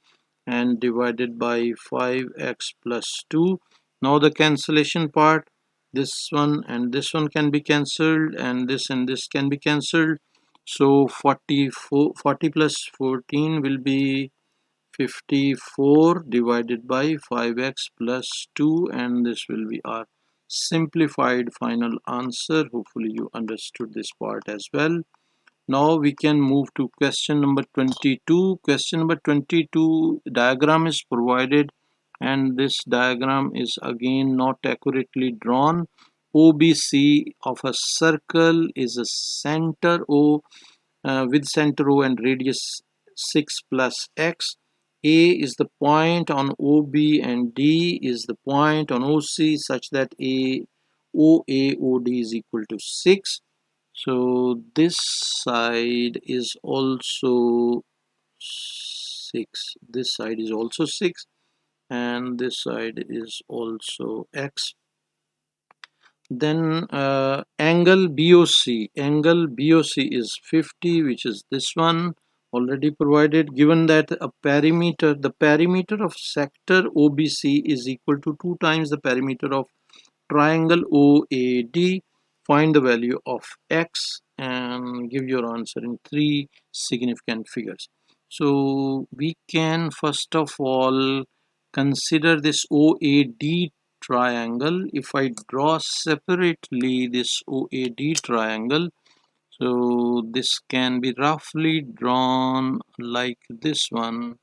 and divided by 5x plus 2. Now the cancellation part, this one and this one can be cancelled, and this can be cancelled, so 40 plus 14 will be 54 divided by 5x plus 2, and this will be our simplified final answer. Hopefully you understood this part as well. Now we can move to question number 22. Question number 22, diagram is provided, and this diagram is again not accurately drawn. OBC of a circle is a center O, with center O and radius 6 plus x. A is the point on OB and D is the point on OC such that OAOD is equal to 6. So this side is also 6. This side is also 6, and this side is also x. Then angle BOC is 50, which is this one already provided. Given that the perimeter of sector OBC is equal to 2 times the perimeter of triangle OAD, find the value of x and give your answer in 3 significant figures. So we can first of all consider this OAD triangle. If I draw separately this OAD triangle, so this can be roughly drawn like this one,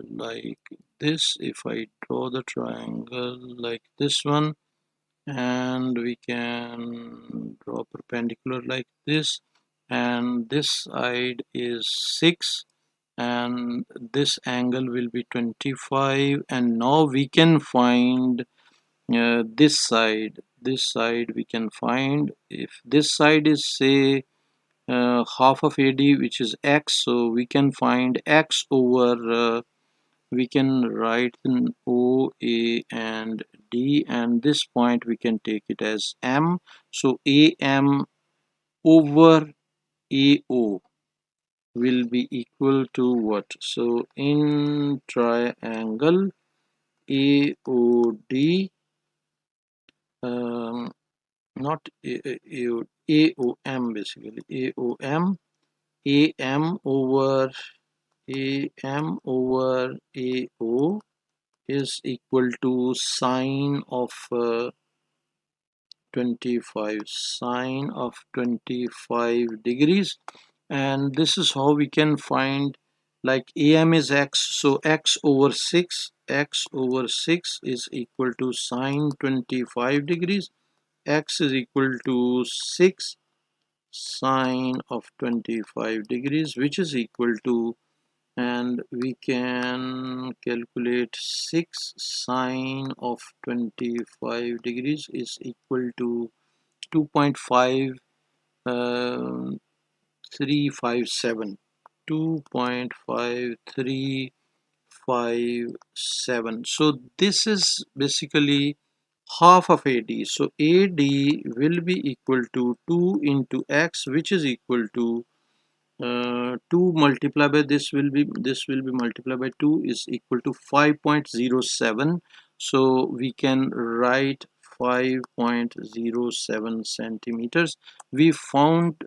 like this. If I draw the triangle like this one, and we can draw perpendicular like this, and this side is 6, and this angle will be 25. And now we can find this side we can find. If this side is say half of AD, which is x, so we can find x over we can write in OA and D, and this point we can take it as M. So AM over AO will be equal to what? So in triangle AOD, not AOM, basically AOM, AM over AO is equal to sine of 25, sine of 25 degrees. And this is how we can find, like AM is x, so x over 6 is equal to sine 25 degrees. X is equal to 6 sine of 25 degrees, which is equal to, and we can calculate 6 sine of 25 degrees is equal to 2.5 357, 2.5357. So this is basically half of AD. So AD will be equal to 2 into x, which is equal to 2 multiplied by this will be multiplied by 2 is equal to 5.07. So we can write 5.07 centimeters. We found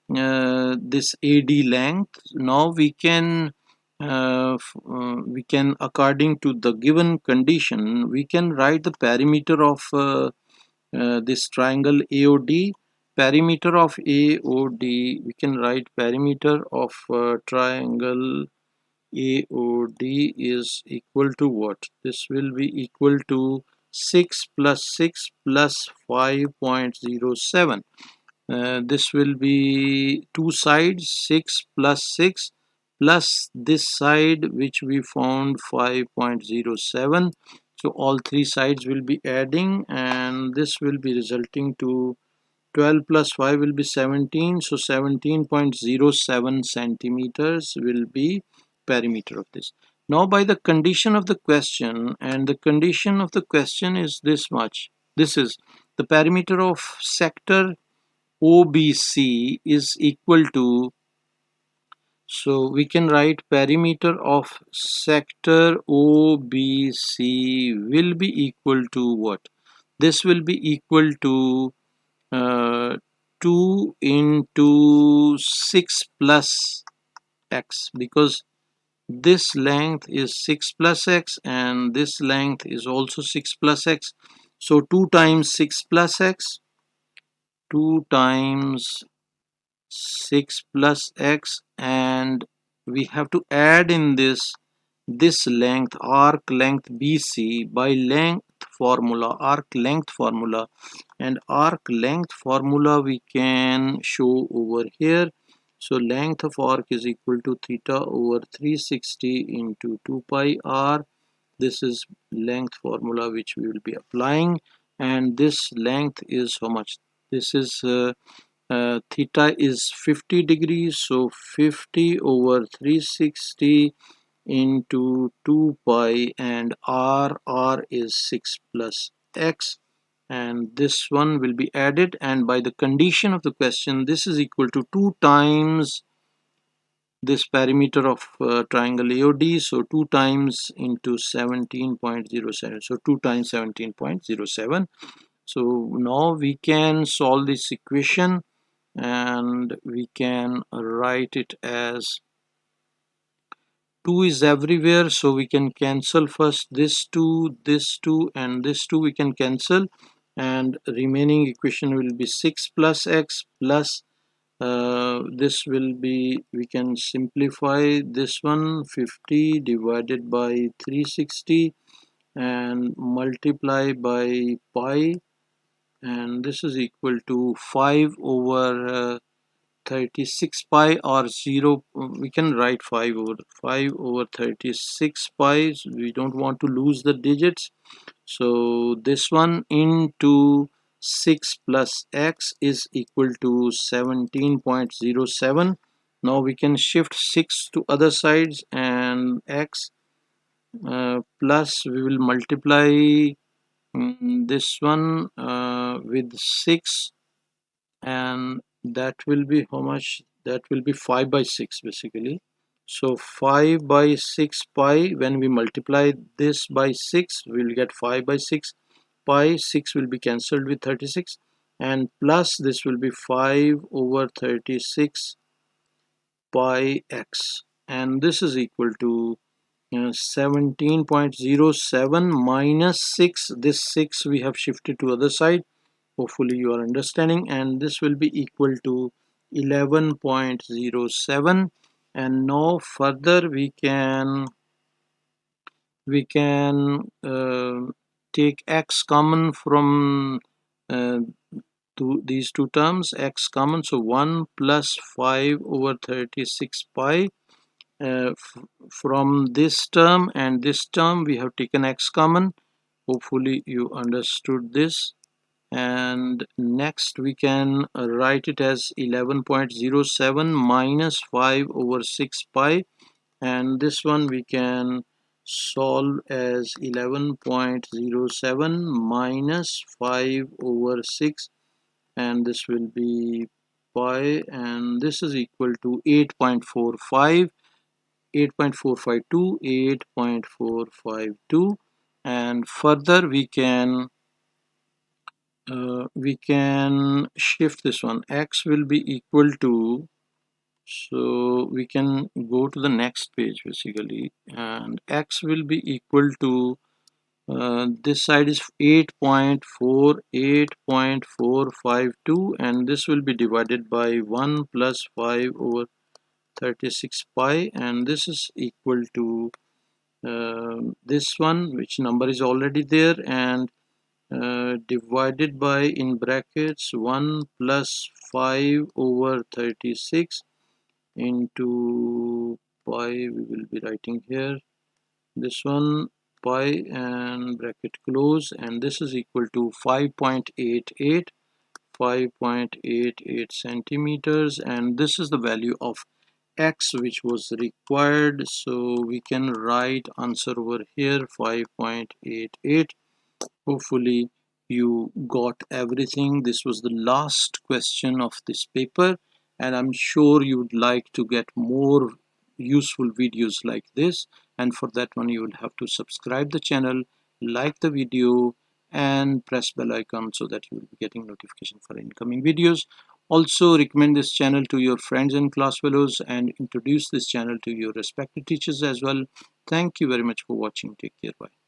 this AD length. Now we can according to the given condition, we can write the perimeter of this triangle AOD. Perimeter of AOD, we can write perimeter of triangle AOD is equal to what? This will be equal to 6 plus 6 plus 5.07. This will be two sides, 6 plus 6 plus this side which we found 5.07. So all three sides will be adding, and this will be resulting to 12 plus 5 will be 17. So 17.07 centimeters will be perimeter of this. Now by the condition of the question, and the condition of the question is this much. This is the perimeter of sector OBC is equal to, so we can write perimeter of sector OBC will be equal to what? This will be equal to uh, 2 into 6 plus x, because this length is 6 plus x and this length is also 6 plus x. So 2 times 6 plus x, 2 times 6 plus x, and we have to add in this length, arc length BC, by arc length formula, and arc length formula we can show over here. So length of arc is equal to theta over 360 into 2 pi r. This is length formula which we will be applying, and this length is how much? This is theta is 50 degrees, so 50 over 360 into 2 pi, and r is 6 plus x, and this one will be added, and by the condition of the question, this is equal to 2 times this perimeter of triangle AOD, so 2 times into 17.07, so 2 times 17.07. So now we can solve this equation, and we can write it as 2 is everywhere, so we can cancel first this 2, and this 2 we can cancel, and remaining equation will be 6 plus x plus this will be, we can simplify this one, 50 divided by 360 and multiply by pi, and this is equal to 5 over 36 pi or 0, we can write 5 over 36 pi. We don't want to lose the digits, so this one into 6 plus x is equal to 17.07. Now we can shift 6 to other sides, and x plus we will multiply this one with 6, and that will be how much? That will be 5 by 6 basically. So 5 by 6 pi, when we multiply this by 6, we will get 5 by 6 pi. 6 will be cancelled with 36, and plus this will be 5 over 36 pi x, and this is equal to 17.07 minus 6. This 6 we have shifted to other side. Hopefully you are understanding, and this will be equal to 11.07. And now further we can take x common from uh, these two terms, x common, so 1 plus 5 over 36 pi. From this term and this term we have taken x common. Hopefully you understood this. And next we can write it as 11.07 minus 5 over 6 pi, and this one we can solve as 11.07 minus 5 over 6, and this will be pi, and this is equal to 8.45, 8.452, 8.452. And further we can shift this one. X will be equal to, so we can go to the next page basically, and x will be equal to this side is 8.452, and this will be divided by 1 plus 5 over 36 pi, and this is equal to this one, which number is already there, and divided by, in brackets, 1 plus 5 over 36 into pi. We will be writing here this one, pi, and bracket close, and this is equal to 5.88 centimeters, and this is the value of x which was required. So we can write answer over here, 5.88. Hopefully you got everything. This was the last question of this paper, and I'm sure you would like to get more useful videos like this, and for that one you will have to subscribe the channel, like the video, and press bell icon so that you will be getting notification for incoming videos. Also recommend this channel to your friends and class fellows, and introduce this channel to your respected teachers as well. Thank you very much for watching. Take care. Bye.